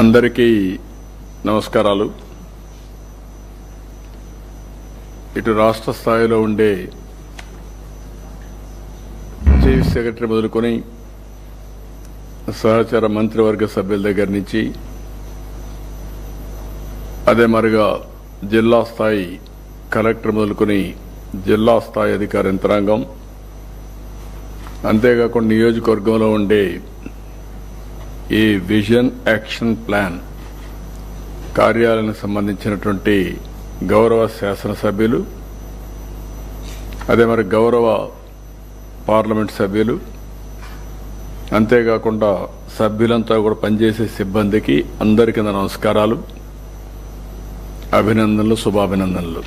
అందరికీ నమస్కారాలు. ఇటు రాష్ట్ర స్థాయిలో ఉండే చీఫ్ సెక్రటరీ మొదలుకొని సహచార మంత్రివర్గ సభ్యుల దగ్గర నుంచి అదే మరిగా జిల్లా స్థాయి కలెక్టర్ మొదలుకొని జిల్లా స్థాయి అధికార యంత్రాంగం, అంతేకాకుండా నియోజకవర్గంలో ఉండే ఈ విజన్ యాక్షన్ ప్లాన్ కార్యాలయానికి సంబంధించినటువంటి గౌరవ శాసనసభ్యులు, అదే మరి గౌరవ పార్లమెంట్ సభ్యులు, అంతేకాకుండా సభ్యులంతా కూడా పనిచేసే సిబ్బందికి అందరికీ నమస్కారాలు, అభినందనలు, శుభాభినందనలు.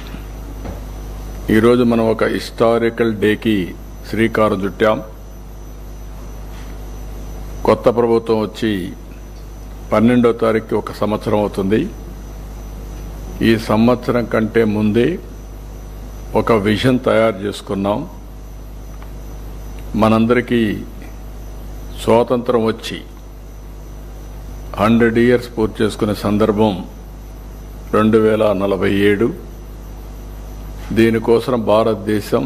ఈరోజు మనం ఒక హిస్టారికల్ డేకి శ్రీకారం చుట్టాం. కొత్త ప్రభుత్వం వచ్చి 12వ తారీఖుకి ఒక సంవత్సరం అవుతుంది. ఈ సంవత్సరం కంటే ముందే ఒక విజన్ తయారు చేసుకున్నాం. మనందరికీ స్వాతంత్రం వచ్చి 100 years పూర్తి చేసుకునే సందర్భం 2047. దీనికోసం భారతదేశం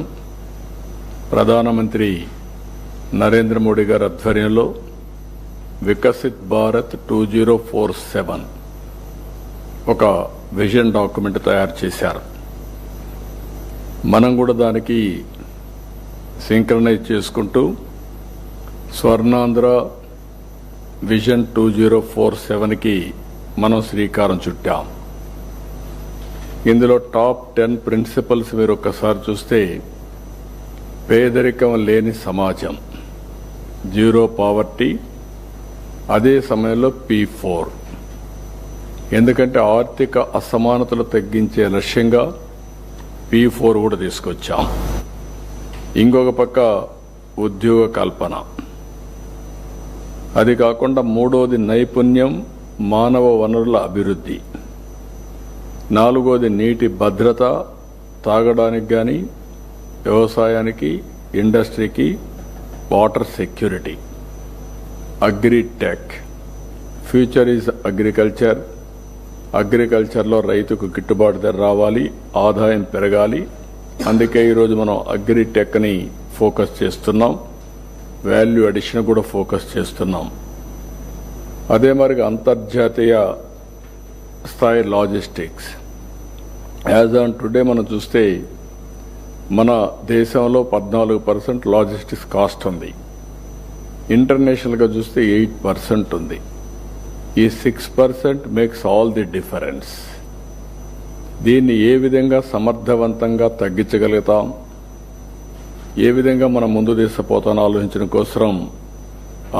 ప్రధానమంత్రి నరేంద్ర మోడీ గారి ఆధ్వర్యంలో వికసిత్ భారత్ 2047 ఒక విజన్ డాక్యుమెంట్ తయారు చేశారు. మనం కూడా దానికి సింక్రనైజ్ చేసుకుంటూ స్వర్ణాంధ్ర విజన్ 2047కి మనం శ్రీకారం చుట్టాం. ఇందులో టాప్ 10 ప్రిన్సిపల్స్ మీరు ఒక్కసారి చూస్తే, పేదరికం లేని సమాజం, జీరో పావర్టీ, అదే సమయంలో P4, ఎందుకంటే ఆర్థిక అసమానతలు తగ్గించే లక్ష్యంగా P4 కూడా తీసుకొచ్చాం. ఇంకొక పక్క ఉద్యోగ కల్పన, అది కాకుండా మూడోది నైపుణ్యం, మానవ వనరుల అభివృద్ధి, నాలుగోది నీటి భద్రత, తాగడానికి కానీ వ్యవసాయానికి, ఇండస్ట్రీకి, water security, agritech, future is agriculture, అగ్రికల్చర్లో రైతుకు గిట్టుబాటు ధర రావాలి, ఆదాయం పెరగాలి. అందుకే ఈరోజు మనం అగ్రిటెక్ని ఫోకస్ చేస్తున్నాం, వాల్యూ అడిషన్ కూడా ఫోకస్ చేస్తున్నాం. అదే మరిగా అంతర్జాతీయ స్థాయి లాజిస్టిక్స్. యాజ్ ఆన్ టుడే మనం చూస్తే మన దేశంలో 14% లాజిస్టిక్స్ కాస్ట్ ఉంది. ఇంటర్నేషనల్గా చూస్తే 8% ఉంది. ఈ 6% మేక్స్ ఆల్ ది డిఫరెన్స్. దీన్ని ఏ విధంగా సమర్థవంతంగా తగ్గించగలుగుతాం, ఏ విధంగా మనం ముందు తీసుకుపోతానో ఆలోచించడం కోసం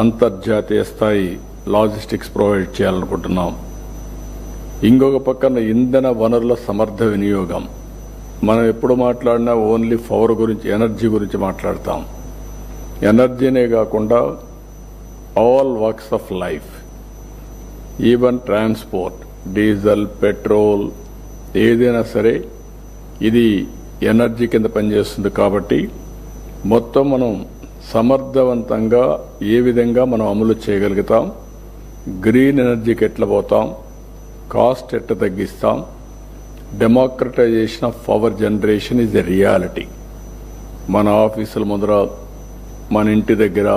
అంతర్జాతీయ స్థాయి లాజిస్టిక్స్ ప్రొవైడ్ చేయాలనుకుంటున్నాం. ఇంకొక పక్కన ఇంధన వనరుల సమర్థ వినియోగం. మనం ఎప్పుడు మాట్లాడినా ఓన్లీ పవర్ గురించి, ఎనర్జీ గురించి మాట్లాడతాం. ఎనర్జీనే కాకుండా all works of life, even transport, diesel, petrol, ఏదైనా సరే ఇది ఎనర్జీ కింద పనిచేస్తుంది. కాబట్టి మొత్తం మనం సమర్థవంతంగా ఏ విధంగా మనం అమలు చేయగలుగుతాం, గ్రీన్ ఎనర్జీకి ఎట్లా పోతాం, కాస్ట్ ఎట్లా తగ్గిస్తాం, democratisation of power generation is a reality. మన ఆఫీసుల ముందర, మన ఇంటి దగ్గర,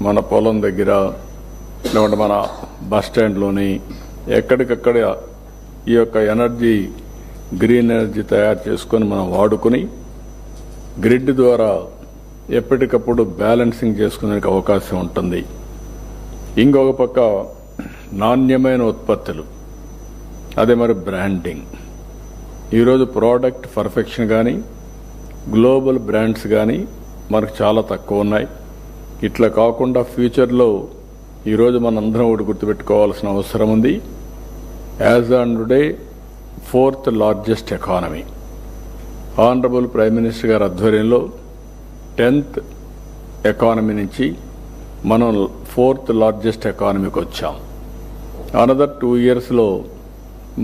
మన పొలం దగ్గర, లేకుంటే మన బస్ స్టాండ్లోని ఎక్కడికక్కడ ఈ యొక్క ఎనర్జీ, గ్రీన్ ఎనర్జీ తయారు చేసుకొని మనం వాడుకొని గ్రిడ్ ద్వారా ఎప్పటికప్పుడు బ్యాలెన్సింగ్ చేసుకునే అవకాశం ఉంటుంది. ఇంకొక పక్క నాణ్యమైన ఉత్పత్తులు, అదే మరి బ్రాండింగ్. ఈరోజు ప్రోడక్ట్ పర్ఫెక్షన్ కానీ గ్లోబల్ బ్రాండ్స్ కానీ మనకు చాలా తక్కువ ఉన్నాయి. ఇట్లా కాకుండా ఫ్యూచర్లో ఈరోజు మనందరం ఒకటి గుర్తుపెట్టుకోవాల్సిన అవసరం ఉంది. As on today 4th largest economy. Honourable prime minister గారి ఆధ్వర్యంలో 10th ఎకానమీ నుంచి మనం 4th లార్జెస్ట్ ఎకానమీకి వచ్చాం. అనదర్ 2 yearsలో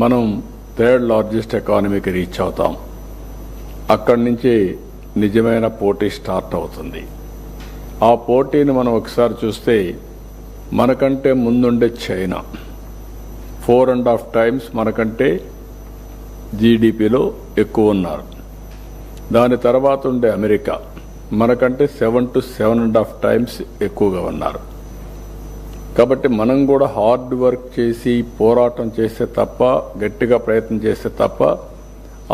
మనం 3rd లార్జెస్ట్ ఎకానమీకి రీచ్ అవుతాం. అక్కడి నుంచి నిజమైన పోటీ స్టార్ట్ అవుతుంది. ఆ పోటీని మనం ఒకసారి చూస్తే మనకంటే ముందుండే చైనా, 4.5 టైమ్స్ మనకంటే జీడిపిలో ఎక్కువ ఉన్నారు. దాని తర్వాత ఉండే అమెరికా మనకంటే 7 to 7.5 టైమ్స్ ఎక్కువగా ఉన్నారు. కాబట్టి మనం కూడా హార్డ్ వర్క్ చేసి పోరాటం చేస్తే తప్ప, గట్టిగా ప్రయత్నం చేస్తే తప్ప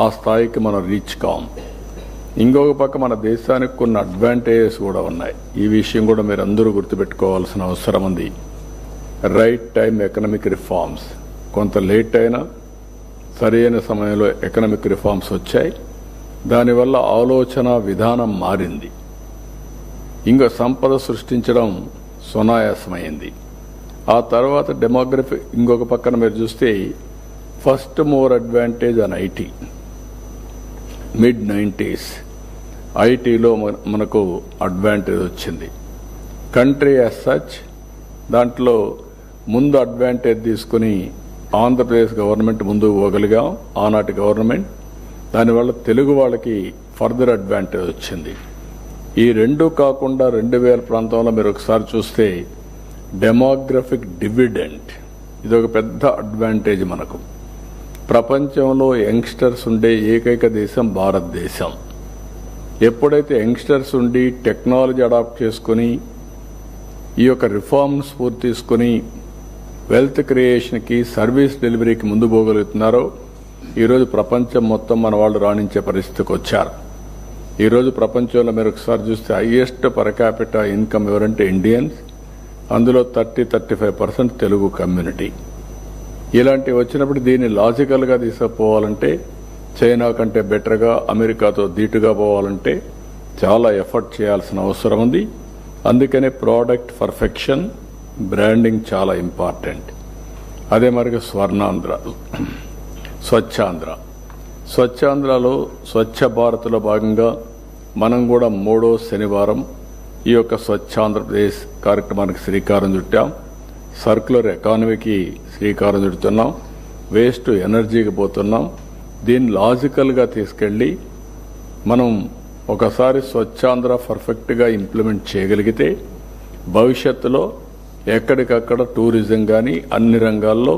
ఆ స్థాయికి మనం రీచ్ కాం. ఇంకొక పక్క మన దేశానికి కొన్ని అడ్వాంటేజెస్ కూడా ఉన్నాయి. ఈ విషయం కూడా మీరు అందరూ గుర్తుపెట్టుకోవాల్సిన అవసరం ఉంది. రైట్ టైం ఎకనామిక్ రిఫార్మ్స్, కొంత లేట్ అయినా సరైన సమయంలో ఎకనామిక్ రిఫార్మ్స్ వచ్చాయి. దానివల్ల ఆలోచన విధానం మారింది. ఇంకా సంపద సృష్టించడం సునాయాసమైంది. ఆ తర్వాత డెమోగ్రఫీ ఇంకొక పక్కన మీరు చూస్తే first more advantage on IT. mid-90s ఐటీలో మనకు అడ్వాంటేజ్ వచ్చింది. కంట్రీ యాజ్ సచ్ దాంట్లో ముందు అడ్వాంటేజ్ తీసుకుని ఆంధ్రప్రదేశ్ గవర్నమెంట్ ముందుకు పోగలిగాం. ఆనాటి గవర్నమెంట్, దానివల్ల తెలుగు వాళ్ళకి ఫర్దర్ అడ్వాంటేజ్ వచ్చింది. ఈ రెండు కాకుండా 2000 ప్రాంతంలో మీరు ఒకసారి చూస్తే డెమోగ్రఫిక్ డివిడెంట్, ఇది ఒక పెద్ద అడ్వాంటేజ్ మనకు. ప్రపంచంలో యంగ్స్టర్స్ ఉండే ఏకైక దేశం భారతదేశం. ఎప్పుడైతే యంగ్స్టర్స్ ఉండి టెక్నాలజీ అడాప్ట్ చేసుకుని ఈ యొక్క రిఫార్మ్స్ పూర్తి తీసుకుని వెల్త్ క్రియేషన్కి, సర్వీస్ డెలివరీకి ముందు పోగలుగుతున్నారో ఈరోజు ప్రపంచం మొత్తం మన వాళ్ళు రాణించే పరిస్థితికి వచ్చారు. ఈరోజు ప్రపంచంలో మీరు ఒకసారి చూస్తే హైయెస్ట్ పర్ క్యాపిటల్ ఇన్కమ్ ఎవరంటే ఇండియన్స్. అందులో 30-35% తెలుగు కమ్యూనిటీ. ఇలాంటివి వచ్చినప్పుడు దీన్ని లాజికల్గా తీసుకుపోవాలంటే, చైనా కంటే బెటర్గా, అమెరికాతో ధీటుగా పోవాలంటే చాలా ఎఫర్ట్ చేయాల్సిన అవసరం ఉంది. అందుకనే ప్రోడక్ట్ పర్ఫెక్షన్, బ్రాండింగ్ చాలా ఇంపార్టెంట్. అదే మరి స్వర్ణాంధ్ర, స్వచ్ఛాంధ్రలో స్వచ్ఛ భారత్లో భాగంగా మనం కూడా 3వ శనివారం ఈ యొక్క స్వచ్ఛ ఆంధ్రప్రదేశ్ కార్యక్రమానికి శ్రీకారం చుట్టాం. సర్క్యులర్ ఎకానమీకి శ్రీకారం చుడుతున్నాం. వేస్ట్ ఎనర్జీకి పోతున్నాం. దీన్ని లాజికల్గా తీసుకెళ్ళి మనం ఒకసారి స్వచ్ఛాంధ్ర పర్ఫెక్ట్గా ఇంప్లిమెంట్ చేయగలిగితే భవిష్యత్తులో ఎక్కడికక్కడ టూరిజం కానీ అన్ని రంగాల్లో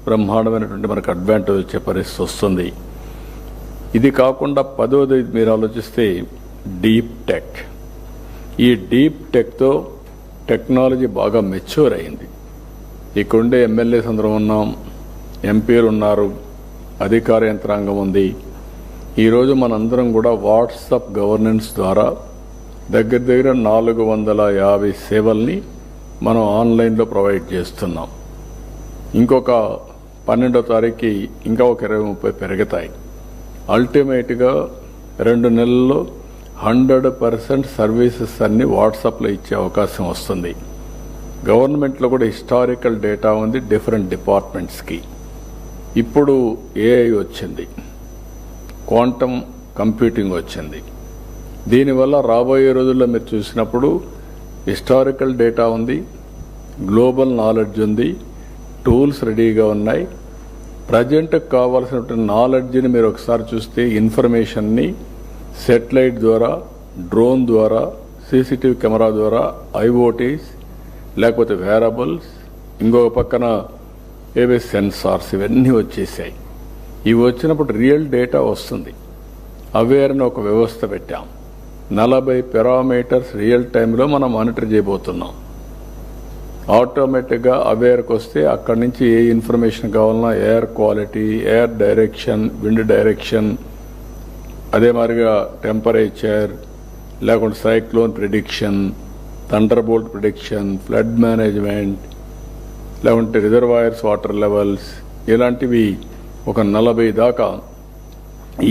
బ్రహ్మాండమైనటువంటి మనకు అడ్వాంటేజ్ వచ్చే పరిస్థితి వస్తుంది. ఇది కాకుండా 10వది మీరు ఆలోచిస్తే డీప్ టెక్. ఈ డీప్ టెక్తో టెక్నాలజీ బాగా మెచ్యూర్ అయింది. ఇక్కడుండే ఎమ్మెల్యేస్ అందరం ఉన్నాం, ఎంపీలు ఉన్నారు, అధికార యంత్రాంగం ఉంది. ఈరోజు మనందరం కూడా వాట్సాప్ గవర్నెన్స్ ద్వారా దగ్గర 450 సేవల్ని మనం ఆన్లైన్లో ప్రొవైడ్ చేస్తున్నాం. ఇంకొక 12వ తారీఖుకి ఇంకా ఒక 20-30 పెరుగుతాయి. అల్టిమేట్గా 2 నెలల్లో 100% సర్వీసెస్ అన్ని వాట్సాప్లో ఇచ్చే అవకాశం వస్తుంది. గవర్నమెంట్లో కూడా హిస్టారికల్ డేటా ఉంది డిఫరెంట్ డిపార్ట్మెంట్స్కి. ఇప్పుడు ఏఐ వచ్చింది, క్వాంటమ్ కంప్యూటింగ్ వచ్చింది. దీనివల్ల రాబోయే రోజుల్లో మీరు చూసినప్పుడు హిస్టారికల్ డేటా ఉంది, గ్లోబల్ నాలెడ్జ్ ఉంది, టూల్స్ రెడీగా ఉన్నాయి. ప్రజెంట్కి కావాల్సినటువంటి నాలెడ్జ్ని మీరు ఒకసారి చూస్తే ఇన్ఫర్మేషన్ని సెటిలైట్ ద్వారా, డ్రోన్ ద్వారా, సీసీటీవీ కెమెరా ద్వారా, ఐఓటీస్ లేకపోతే వేరబుల్స్, ఇంకొక పక్కన ఏవే సెన్సార్స్, ఇవన్నీ వచ్చేసాయి. ఇవి వచ్చినప్పుడు రియల్ డేటా వస్తుంది. అవేర్ని ఒక వ్యవస్థ పెట్టాం. 40 పారామీటర్స్ రియల్ టైంలో మనం మానిటర్ చేయబోతున్నాం. ఆటోమేటిక్గా అవేర్కి వస్తే అక్కడి నుంచి ఏ ఇన్ఫర్మేషన్ కావాలన్నా air quality, air direction, wind direction, అదే మాదిరిగా టెంపరేచర్, లేకుంటే cyclone prediction, thunderbolt prediction, flood management, లేకుంటే రిజర్వాయర్స్ వాటర్ లెవెల్స్, ఇలాంటివి ఒక 40 దాకా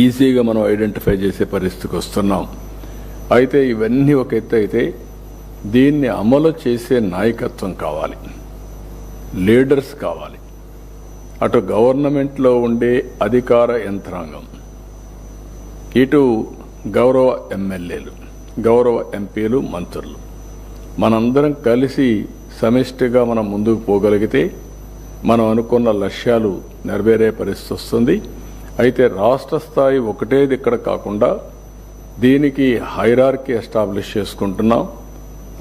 ఈజీగా మనం ఐడెంటిఫై చేసే పరిస్థితికి వస్తున్నాం. అయితే ఇవన్నీ ఒక ఎత్తు అయితే దీన్ని అమలు చేసే నాయకత్వం కావాలి, లీడర్స్ కావాలి. అటు గవర్నమెంట్లో ఉండే అధికార యంత్రాంగం, ఇటు గౌరవ ఎమ్మెల్యేలు, గౌరవ ఎంపీలు, మంత్రులు, మనందరం కలిసి సమిష్టిగా మనం ముందుకు పోగలిగితే మనం అనుకున్న లక్ష్యాలు నెరవేరే పరిస్థితి వస్తుంది. అయితే రాష్ట్ర స్థాయి ఒకటేది ఇక్కడ కాకుండా దీనికి హైరార్కీ ఎస్టాబ్లిష్ చేసుకుంటున్నాం.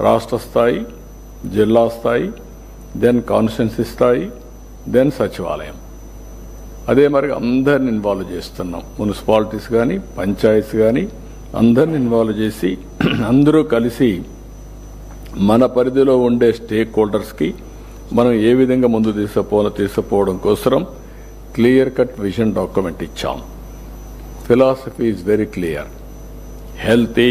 రాష్ట్ర స్థాయి, జిల్లా స్థాయి, దెన్ కాన్స్టిట్యున్సీ స్థాయి, దెన్ సచివాలయం. అదే మరి అందరిని ఇన్వాల్వ్ చేస్తున్నాం. మున్సిపాలిటీస్ కానీ పంచాయతీస్ కానీ అందరిని ఇన్వాల్వ్ చేసి అందరూ కలిసి మన పరిధిలో ఉండే స్టేక్ హోల్డర్స్కి మనం ఏ విధంగా ముందు తీసుకుపోవడం కోసం క్లియర్ కట్ విజన్ డాక్యుమెంట్ ఇచ్చాం. Philosophy is very clear. Healthy,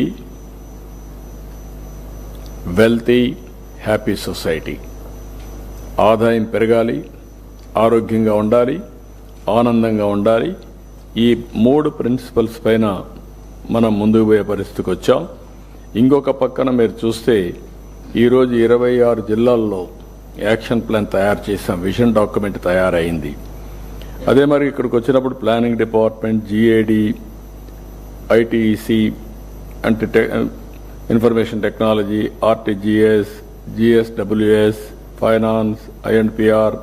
wealthy, happy society. ఆదాయం పెరగాలి, ఆరోగ్యంగా ఉండాలి, ఆనందంగా ఉండాలి. ఈ 3 ప్రిన్సిపల్స్ పైన మనం ముందుకు పోయే పరిస్థితికి వచ్చాం. ఇంకొక పక్కన మీరు చూస్తే ఈరోజు 26 జిల్లాల్లో యాక్షన్ ప్లాన్ తయారు చేసాం. విజన్ డాక్యుమెంట్ తయారైంది. అదే మరి ఇక్కడికి వచ్చినప్పుడు ప్లానింగ్ డిపార్ట్మెంట్, జీఏడి, ఐటీఈసీ అంటే information technology, RTGS, GSWS, finance, INPR,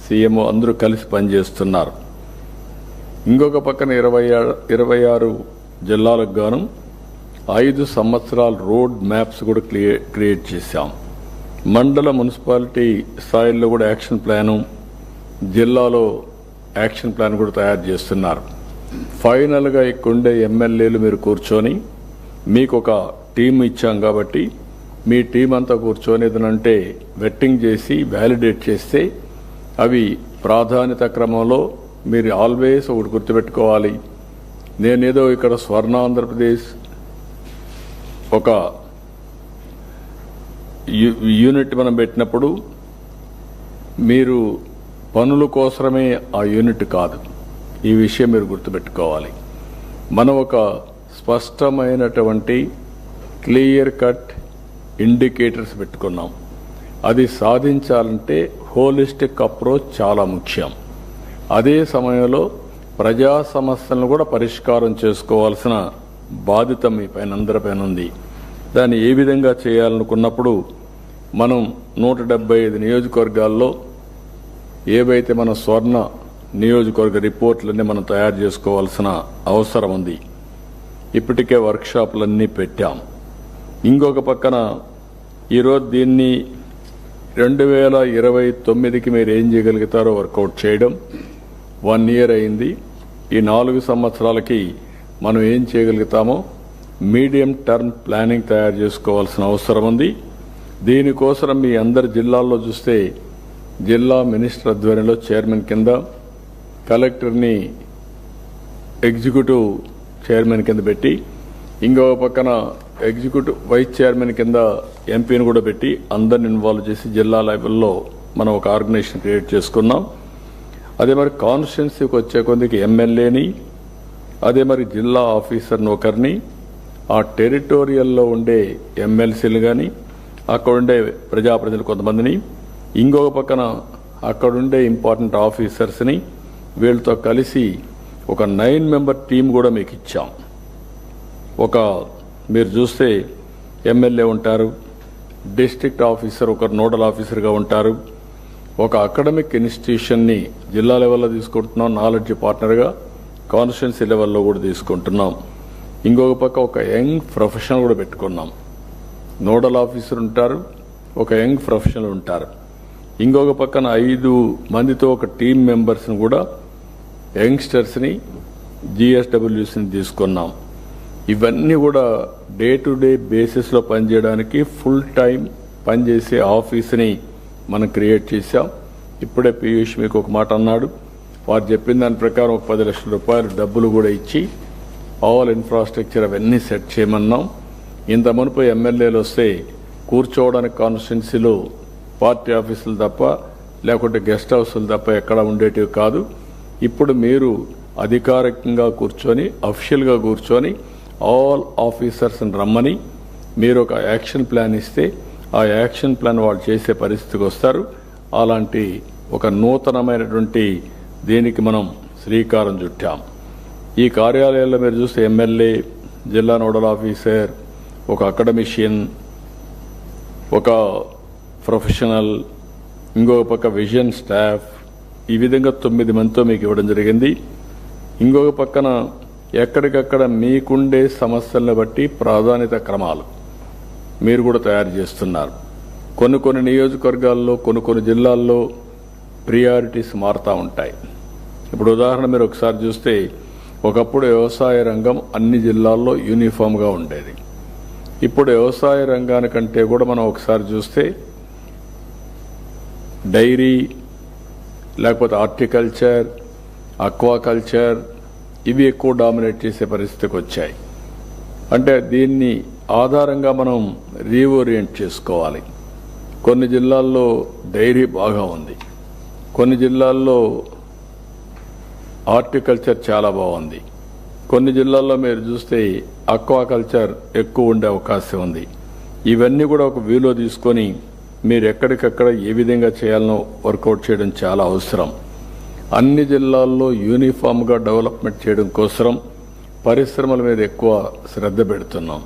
CMO అందరూ కలిసి పనిచేస్తున్నారు. ఇంకొక పక్కన 26 జిల్లాలకు గాను 5 సంవత్సరాల రోడ్ మ్యాప్స్ కూడా క్రియేట్ చేశాం. మండల మున్సిపాలిటీ స్థాయిల్లో కూడా యాక్షన్ ప్లాను, జిల్లాలో యాక్షన్ ప్లాన్ కూడా తయారు చేస్తున్నారు. ఫైనల్గా ఇక్కడుండే ఎమ్మెల్యేలు మీరు కూర్చొని మీకు ఒక టీం ఇచ్చాం కాబట్టి మీ టీం అంతా కూర్చొని ఏదనంటే వెట్టింగ్ చేసి వ్యాలిడేట్ చేస్తే అవి ప్రాధాన్యత క్రమంలో మీరు ఆల్వేస్ ఒకటి గుర్తుపెట్టుకోవాలి. నేనేదో ఇక్కడ స్వర్ణ ఆంధ్రప్రదేశ్ ఒక యూనిట్ మనం పెట్టినప్పుడు మీరు పనుల కోసమే ఆ యూనిట్ కాదు. ఈ విషయం మీరు గుర్తుపెట్టుకోవాలి. మనం ఒక స్పష్టమైనటువంటి క్లియర్ కట్ ఇండికేటర్స్ పెట్టుకున్నాం. అది సాధించాలంటే హోలిస్టిక్ అప్రోచ్ చాలా ముఖ్యం. అదే సమయంలో ప్రజా సమస్యలను కూడా పరిష్కారం చేసుకోవాల్సిన బాధ్యత మీ పైన అందరిపైన ఉంది. దాన్ని ఏ విధంగా చేయాలనుకున్నప్పుడు మనం 175 నియోజకవర్గాల్లో ఏవైతే మన స్వర్ణ నియోజకవర్గ రిపోర్ట్లన్నీ మనం తయారు చేసుకోవాల్సిన అవసరం ఉంది. ఇప్పటికే వర్క్షాపులన్నీ పెట్టాం. ఇంకొక పక్కన ఈరోజు దీన్ని 2029కి మీరు ఏం చేయగలుగుతారో వర్కౌట్ చేయడం 1 ఇయర్ అయింది. ఈ 4 సంవత్సరాలకి మనం ఏం చేయగలుగుతామో మీడియం టర్మ్ ప్లానింగ్ తయారు చేసుకోవాల్సిన అవసరం ఉంది. దీనికోసం మీ అందరి జిల్లాల్లో చూస్తే జిల్లా మినిస్టర్ ఆధ్వర్యంలో చైర్మన్ కింద, కలెక్టర్ని ఎగ్జిక్యూటివ్ చైర్మన్ కింద పెట్టి, ఇంకొక పక్కన ఎగ్జిక్యూటివ్ వైస్ చైర్మన్ కింద ఎంపీని కూడా పెట్టి అందరిని ఇన్వాల్వ్ చేసి జిల్లా లెవెల్లో మనం ఒక ఆర్గనైజేషన్ క్రియేట్ చేసుకున్నాం. అదే మరి కాన్స్టిట్యున్సీకి వచ్చే కొందికి ఎమ్మెల్యేని, అదే మరి జిల్లా ఆఫీసర్ని ఒకరిని, ఆ టెరిటోరియల్లో ఉండే ఎమ్మెల్సీలు కానీ అక్కడ ఉండే ప్రజాప్రతినిధులు కొంతమందిని, ఇంకొక పక్కన అక్కడుండే ఇంపార్టెంట్ ఆఫీసర్స్ని వీళ్ళతో కలిసి ఒక 9 మెంబర్ టీం కూడా మీకు ఇచ్చాం. ఒక మీరు చూస్తే ఎమ్మెల్యే ఉంటారు, డిస్ట్రిక్ట్ ఆఫీసర్ ఒకరు నోడల్ ఆఫీసర్గా ఉంటారు, ఒక అకాడమిక్ ఇన్స్టిట్యూషన్ని జిల్లా లెవెల్లో తీసుకుంటున్నాం నాలెడ్జ్ పార్ట్నర్గా, కాన్స్టిట్యున్సీ లెవెల్లో కూడా తీసుకుంటున్నాం. ఇంకొక పక్క ఒక యంగ్ ప్రొఫెషనల్ కూడా పెట్టుకున్నాం. నోడల్ ఆఫీసర్ ఉంటారు, ఒక యంగ్ ప్రొఫెషనల్ ఉంటారు. ఇంకొక పక్కన 5 మందితో ఒక టీం మెంబర్స్ని కూడా యంగ్స్టర్స్ని, జిఎస్డబ్ల్యూస్ని తీసుకున్నాం. ఇవన్నీ కూడా డే టు డే బేసిస్లో పనిచేయడానికి ఫుల్ టైం పనిచేసే ఆఫీస్ని మనం క్రియేట్ చేశాం. ఇప్పుడే పీయూష్ మీకు ఒక మాట అన్నాడు. వారు చెప్పిన దాని ప్రకారం ఒక 10 లక్షల రూపాయలు డబ్బులు కూడా ఇచ్చి ఆల్ ఇన్ఫ్రాస్ట్రక్చర్ అవన్నీ సెట్ చేయమన్నాం. ఇంత మునుపు ఎమ్మెల్యేలు వస్తే కూర్చోవడానికి కాన్స్టిట్యున్సీలో పార్టీ ఆఫీసులు తప్ప లేకుంటే గెస్ట్ హౌస్లు తప్ప ఎక్కడ ఉండేటివి కాదు. ఇప్పుడు మీరు అధికారికంగా కూర్చొని అఫీషియల్గా కూర్చొని ఆల్ ఆఫీసర్స్ని రమ్మని మీరు ఒక యాక్షన్ ప్లాన్ ఇస్తే ఆ యాక్షన్ ప్లాన్ వాళ్ళు చేసే పరిస్థితికి వస్తారు. అలాంటి ఒక నూతనమైనటువంటి దీనికి మనం శ్రీకారం చుట్టాం. ఈ కార్యాలయాల్లో మీరు చూస్తే ఎమ్మెల్యే, జిల్లా నోడల్ ఆఫీసర్, ఒక అకాడమిషియన్, ఒక ప్రొఫెషనల్, ఇంకొక పక్క విజన్ స్టాఫ్, ఈ విధంగా 9 మందితో మీకు ఇవ్వడం జరిగింది. ఇంకొక పక్కన ఎక్కడికక్కడ మీకుండే సమస్యలను బట్టి ప్రాధాన్యత క్రమాలు మీరు కూడా తయారు చేస్తున్నారు. కొన్ని నియోజకవర్గాల్లో, కొన్ని జిల్లాల్లో ప్రియారిటీస్ మారుతూ ఉంటాయి. ఇప్పుడు ఉదాహరణ మీరు ఒకసారి చూస్తే ఒకప్పుడు వ్యవసాయ రంగం అన్ని జిల్లాల్లో యూనిఫామ్గా ఉండేది. ఇప్పుడు వ్యవసాయ రంగానికంటే కూడా మనం ఒకసారి చూస్తే డైరీ, లేకపోతే హార్టికల్చర్, అక్వాకల్చర్ ఇవి ఎక్కువ డామినేట్ చేసే పరిస్థితికి వచ్చాయి. అంటే దీన్ని ఆధారంగా మనం రీఓరియంట్ చేసుకోవాలి. కొన్ని జిల్లాల్లో డైరీ బాగా ఉంది, కొన్ని జిల్లాల్లో హార్టికల్చర్ చాలా బాగుంది, కొన్ని జిల్లాల్లో మీరు చూస్తే అక్వాకల్చర్ ఎక్కువ ఉండే అవకాశం ఉంది. ఇవన్నీ కూడా ఒక వ్యూలో తీసుకొని మీరు ఎక్కడికక్కడ ఏ విధంగా చేయాలనో వర్కౌట్ చేయడం చాలా అవసరం. అన్ని జిల్లాల్లో యూనిఫామ్గా డెవలప్మెంట్ చేయడం కోసం పరిశ్రమల మీద ఎక్కువ శ్రద్ధ పెడుతున్నాం.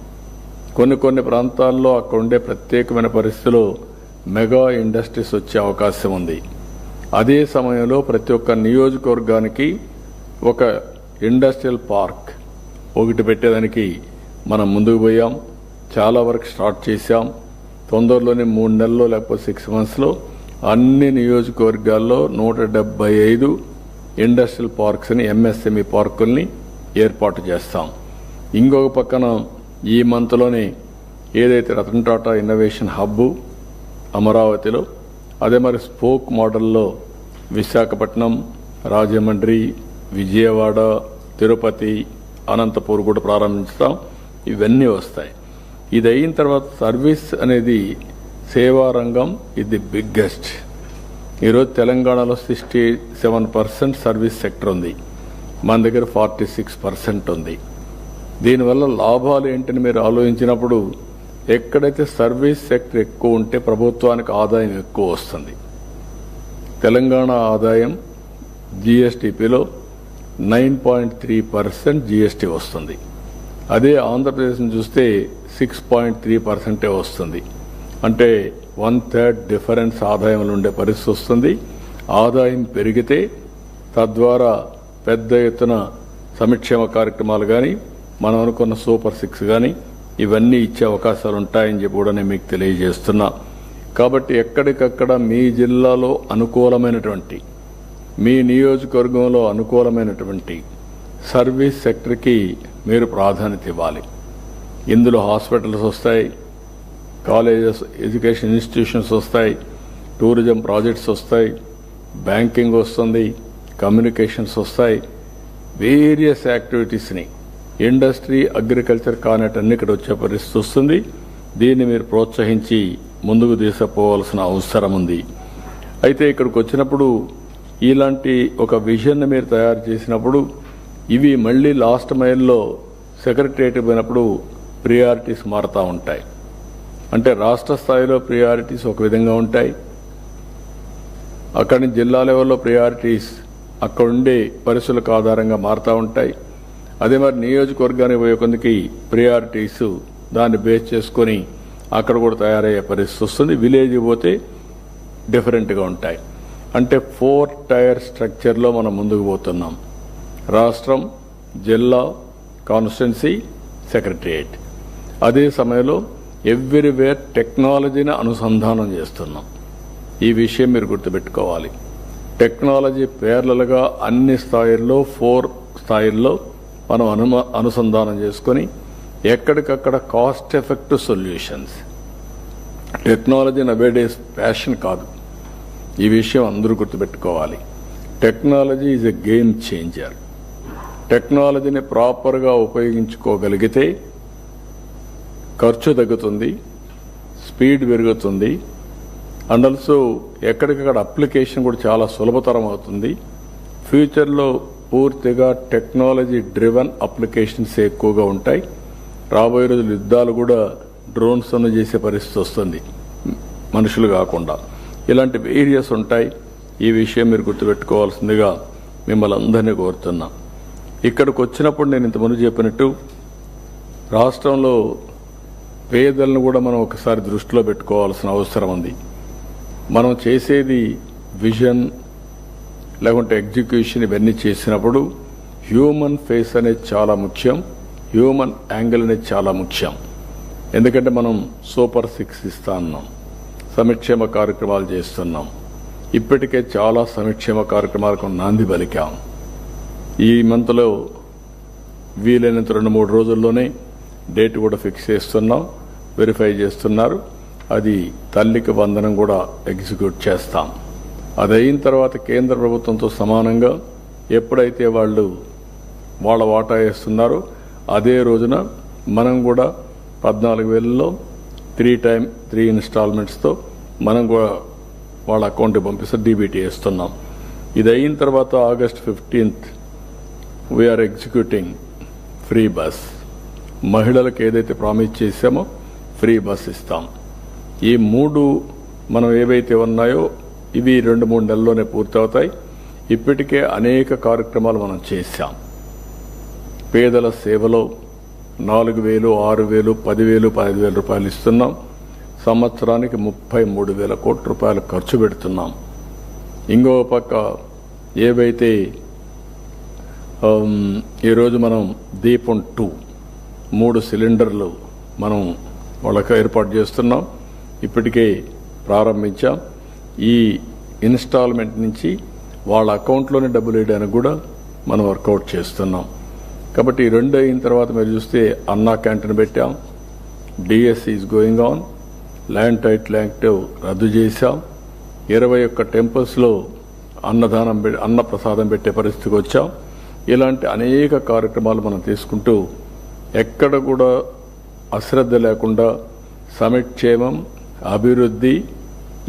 కొన్ని ప్రాంతాల్లో అక్కడ ఉండే ప్రత్యేకమైన పరిస్థితుల్లో మెగా ఇండస్ట్రీస్ వచ్చే అవకాశం ఉంది. అదే సమయంలో ప్రతి ఒక్క నియోజకవర్గానికి ఒక ఇండస్ట్రియల్ పార్క్ ఒకటి పెట్టేదానికి మనం ముందుకు పోయాం. చాలా వరకు స్టార్ట్ చేశాం. తొందరలోనే 3 నెలల్లో లేకపోతే 6 monthsలో అన్ని నియోజకవర్గాల్లో 175 ఇండస్ట్రియల్ పార్క్స్ని, ఎంఎస్ఎంఈ పార్కుల్ని ఏర్పాటు చేస్తాం. ఇంకొక పక్కన ఈ మంత్లోనే ఏదైతే రతన్ టాటా ఇన్నోవేషన్ హబ్ అమరావతిలో, అదే మరి స్పోక్ మోడల్లో విశాఖపట్నం, రాజమండ్రి, విజయవాడ, తిరుపతి, అనంతపూర్ కూడా ప్రారంభించుతాం. ఇవన్నీ వస్తాయి. ఇది అయిన తర్వాత సర్వీస్ అనేది సేవా రంగం ఇది బిగ్గెస్ట్. ఈరోజు తెలంగాణలో 67% సర్వీస్ సెక్టర్ ఉంది, మన దగ్గర 46% ఉంది. దీనివల్ల లాభాలు ఏంటని మీరు ఆలోచించినప్పుడు ఎక్కడైతే సర్వీస్ సెక్టర్ ఎక్కువ ఉంటే ప్రభుత్వానికి ఆదాయం ఎక్కువ వస్తుంది. తెలంగాణ ఆదాయం జీఎస్టీపీలో 9.3% జీఎస్టీ వస్తుంది. అదే ఆంధ్రప్రదేశ్ని చూస్తే 6.3% వస్తుంది. అంటే 1/3 డిఫరెన్స్ ఆదాయంలో ఉండే పరిస్థితి వస్తుంది. ఆదాయం పెరిగితే తద్వారా పెద్ద ఎత్తున సంక్షేమ కార్యక్రమాలు కానీ, మనం అనుకున్న సూపర్ 6 కానీ ఇవన్నీ ఇచ్చే అవకాశాలు ఉంటాయని చెప్పి కూడా నేను మీకు తెలియజేస్తున్నా. కాబట్టి ఎక్కడికక్కడ మీ జిల్లాలో అనుకూలమైనటువంటి, మీ నియోజకవర్గంలో అనుకూలమైనటువంటి సర్వీస్ సెక్టర్కి మీరు ప్రాధాన్యత ఇవ్వాలి. ఇందులో హాస్పిటల్స్ వస్తాయి, కాలేజెస్, ఎడ్యుకేషన్ ఇన్స్టిట్యూషన్స్ వస్తాయి, టూరిజం ప్రాజెక్ట్స్ వస్తాయి, బ్యాంకింగ్ వస్తుంది, కమ్యూనికేషన్స్ వస్తాయి. వేరియస్ యాక్టివిటీస్ని ఇండస్ట్రీ, అగ్రికల్చర్ కానటన్ని ఇక్కడ వచ్చే పరిస్థితి వస్తుంది. దీన్ని మీరు ప్రోత్సహించి ముందుకు తీసుకుపోవాల్సిన అవసరం ఉంది. అయితే ఇక్కడికి వచ్చినప్పుడు ఇలాంటి ఒక విజన్ మీరు తయారు చేసినప్పుడు ఇవి మళ్ళీ లాస్ట్ మైల్లో సెక్రటరియట్ పోయినప్పుడు ప్రియారిటీస్ మారుతూ ఉంటాయి. అంటే రాష్ట్ర స్థాయిలో ప్రియారిటీస్ ఒక విధంగా ఉంటాయి, అక్కడి జిల్లా లెవెల్లో ప్రియారిటీస్ అక్కడ ఉండే పరిస్థితులకు ఆధారంగా మారుతూ ఉంటాయి. అదే మరి నియోజకవర్గానికి పోయే కొందికి ప్రియారిటీస్ దాన్ని బేస్ చేసుకొని అక్కడ కూడా తయారయ్యే పరిస్థితి వస్తుంది. విలేజ్ పోతే డిఫరెంట్గా ఉంటాయి. అంటే 4 టైర్ స్ట్రక్చర్లో మనం ముందుకు పోతున్నాం. రాష్ట్రం, జిల్లా, కాన్స్టిట్యున్సీ, సెక్రటరియట్. అదే సమయంలో ఎవ్రీవేర్ టెక్నాలజీని అనుసంధానం చేస్తున్నాం. ఈ విషయం మీరు గుర్తుపెట్టుకోవాలి. టెక్నాలజీ పేర్లలుగా అన్ని స్థాయిల్లో 4 స్థాయిల్లో మనం అనుసంధానం చేసుకొని ఎక్కడికక్కడ cost effective solutions. Technology nowadays passion కాదు, ఈ విషయం అందరూ గుర్తుపెట్టుకోవాలి. Technology is a game changer. టెక్నాలజీని ప్రాపర్గా ఉపయోగించుకోగలిగితే ఖర్చు తగ్గుతుంది, స్పీడ్ పెరుగుతుంది, అండ్ ఆల్సో ఎక్కడికక్కడ అప్లికేషన్ కూడా చాలా సులభతరం అవుతుంది. ఫ్యూచర్లో పూర్తిగా టెక్నాలజీ డ్రివెన్ అప్లికేషన్స్ ఎక్కువగా ఉంటాయి. రాబోయే రోజులు యుద్ధాలు కూడా డ్రోన్స్ చేసే పరిస్థితి వస్తుంది, మనుషులు కాకుండా. ఇలాంటి వేరియస్ ఉంటాయి. ఈ విషయం మీరు గుర్తుపెట్టుకోవాల్సిందిగా మిమ్మల్ని అందరినీ కోరుతున్నా. ఇక్కడికి వచ్చినప్పుడు నేను ఇంతకుముందు చెప్పినట్టు రాష్ట్రంలో పేదలను కూడా మనం ఒకసారి దృష్టిలో పెట్టుకోవాల్సిన అవసరం ఉంది. మనం చేసేది విజన్ లేకుంటే ఎగ్జిక్యూషన్ ఇవన్నీ చేసినప్పుడు హ్యూమన్ ఫేస్ అనేది చాలా ముఖ్యం, హ్యూమన్ యాంగిల్ అనేది చాలా ముఖ్యం. ఎందుకంటే మనం సూపర్ 6 ఇస్తా ఉన్నాం, సంక్షేమ కార్యక్రమాలు చేస్తున్నాం, ఇప్పటికే చాలా సంక్షేమ కార్యక్రమాలకు నాంది పలికాం. ఈ మంత్లో వీలైనంత 2-3 రోజుల్లోనే డేట్ కూడా ఫిక్స్ చేస్తున్నాం, వెరిఫై చేస్తున్నారు. అది తల్లికి వందనం కూడా ఎగ్జిక్యూట్ చేస్తాం. అది అయిన తర్వాత కేంద్ర ప్రభుత్వంతో సమానంగా ఎప్పుడైతే వాళ్ళు వాళ్ళ వాటా వేస్తున్నారో అదే రోజున మనం కూడా 14,000లో 3 ఇన్స్టాల్మెంట్స్తో మనం కూడా వాళ్ళ అకౌంట్కి పంపిస్తే డీబీటీ వేస్తున్నాం. ఇది అయిన తర్వాత August 15th we are executing free bus. మహిళలకు ఏదైతే ప్రామిస్ చేశామో ఫ్రీ బస్ ఇస్తాం. ఈ 3 మనం ఏవైతే ఉన్నాయో ఇవి 2-3 నెలల్లోనే పూర్తవుతాయి. ఇప్పటికే అనేక కార్యక్రమాలు మనం చేశాం. పేదల సేవలో 4,000, 6,000, 10,000, 15,000 రూపాయలు ఇస్తున్నాం. సంవత్సరానికి 33,000 కోట్ల రూపాయలు ఖర్చు పెడుతున్నాం. ఇంకో పక్క ఏవైతే ఈరోజు మనం దీపం 2 3 సిలిండర్లు మనం వాళ్ళకి ఏర్పాటు చేస్తున్నాం. ఇప్పటికే ప్రారంభించాం. ఈ ఇన్స్టాల్మెంట్ నుంచి వాళ్ళ అకౌంట్లోనే డబ్బులు వేయడానికి కూడా మనం వర్కౌట్ చేస్తున్నాం. కాబట్టి ఈ 2 అయిన తర్వాత మీరు చూస్తే అన్నా క్యాంటీన్ పెట్టాం. DSC is going on. Land title act రద్దు చేశాం. 21 టెంపుల్స్లో అన్న ప్రసాదం పెట్టే పరిస్థితికి వచ్చాం. ఇలాంటి అనేక కార్యక్రమాలు మనం తీసుకుంటూ ఎక్కడ కూడా అశ్రద్ధ లేకుండా సంక్షేమం, అభివృద్ధి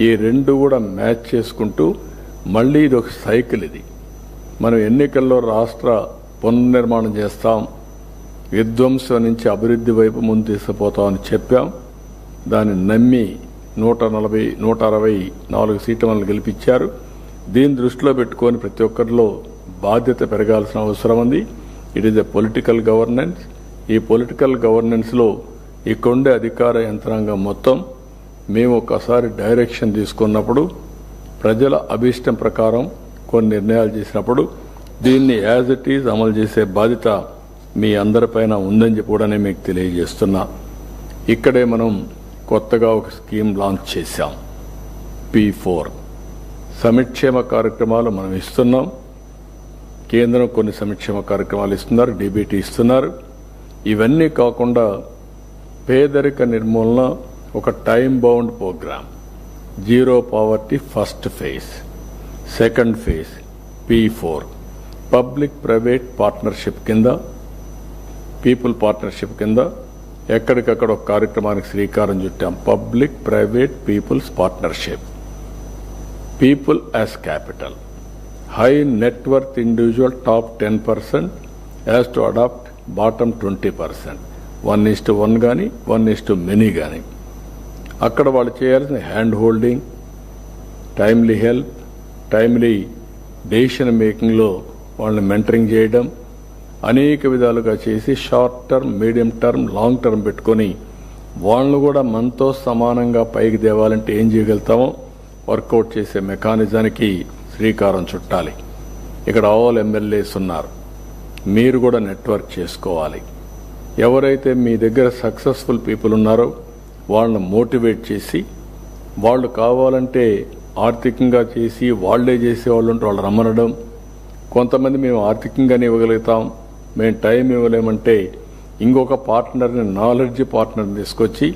ఈ 2 కూడా మ్యాచ్ చేసుకుంటూ మళ్ళీ ఇది ఒక సైకిల్. ఇది మనం ఎన్నికల్లో రాష్ట్ర పునర్నిర్మాణం చేస్తాం, విధ్వంసం నుంచి అభివృద్ధి వైపు ముందు తీసుకుపోతామని చెప్పాం. దాన్ని నమ్మి 164 సీట్ల మనల్ని గెలిపించారు. దీన్ని దృష్టిలో పెట్టుకొని ప్రతి ఒక్కరిలో బాధ్యత పెరగాల్సిన అవసరం ఉంది. It is a political governance. ఈ పొలిటికల్ గవర్నెన్స్లో ఇక్కడుండే అధికార యంత్రాంగం మొత్తం మేము ఒకసారి డైరెక్షన్ తీసుకున్నప్పుడు ప్రజల అభీష్టం ప్రకారం కొన్ని నిర్ణయాలు చేసినప్పుడు దీన్ని యాజ్ ఇట్ ఈజ్ అమలు చేసే బాధ్యత మీ అందరిపైన ఉందని చెప్పి కూడా నేను మీకు తెలియజేస్తున్నా. ఇక్కడే మనం కొత్తగా ఒక స్కీమ్ లాంచ్ చేశాం. P4 సంక్షేమ కార్యక్రమాలు మనం ఇస్తున్నాం. కేంద్రం కొన్ని సంక్షేమ కార్యక్రమాలు ఇస్తున్నారు, డీబీటీ ఇస్తున్నారు. ఇవన్నీ కాకుండా పేదరిక నిర్మూలన ఒక time bound program. Zero poverty first phase, second phase P4 public private partnership కింద, పీపుల్ పార్ట్నర్షిప్ కింద ఎక్కడికక్కడ ఒక కార్యక్రమానికి శ్రీకారం చుట్టాం. Public private peoples partnership. People as capital. High net worth individual top 10% as to adopt bottom 20%. 1:1 కానీ 1:many కానీ. అక్కడ వాళ్ళు చేయాల్సిన hand holding, timely help, timely decision మేకింగ్లో వాళ్ళని మెంటరింగ్ చేయడం, అనేక విధాలుగా చేసి short term, medium term, long term పెట్టుకొని వాళ్ళను కూడా మనతో సమానంగా పైకి తేవాలంటే ఏం చేయగలుగుతామో వర్కౌట్ చేసే మెకానిజానికి శ్రీకారం చుట్టాలి. ఇక్కడ ఆల్ ఎమ్మెల్యేస్ ఉన్నారు. మీరు కూడా నెట్వర్క్ చేసుకోవాలి. ఎవరైతే మీ దగ్గర సక్సెస్ఫుల్ పీపుల్ ఉన్నారో వాళ్ళని మోటివేట్ చేసి, వాళ్ళు కావాలంటే ఆర్థికంగా చేసి వాళ్లే చేసేవాళ్ళు ఉంటే వాళ్ళు రమ్మనడం. కొంతమంది మేము ఆర్థికంగానే ఇవ్వగలుగుతాం, మేము టైం ఇవ్వలేమంటే ఇంకొక పార్ట్నర్ని, నాలెడ్జ్ పార్ట్నర్ని తీసుకొచ్చి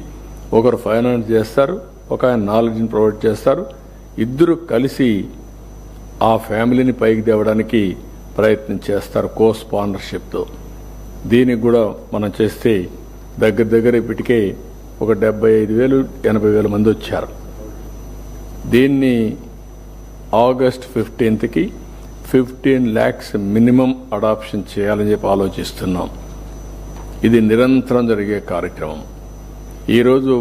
ఒకరు ఫైనాన్స్ చేస్తారు, ఒక ఆయన నాలెడ్జ్ని ప్రొవైడ్ చేస్తారు. ఇద్దరు కలిసి ఆ ఫ్యామిలీని పైకి తేవడానికి ప్రయత్నం చేస్తారు కో స్పాన్సర్షిప్తో. దీనికి కూడా మనం చేస్తే దగ్గర ఇప్పటికే ఒక 75,000-80,000 మంది వచ్చారు. దీన్ని August 15th 15 lakhs minimum adoption చేయాలని చెప్పి ఆలోచిస్తున్నాం. ఇది నిరంతరం జరిగే కార్యక్రమం. ఈరోజు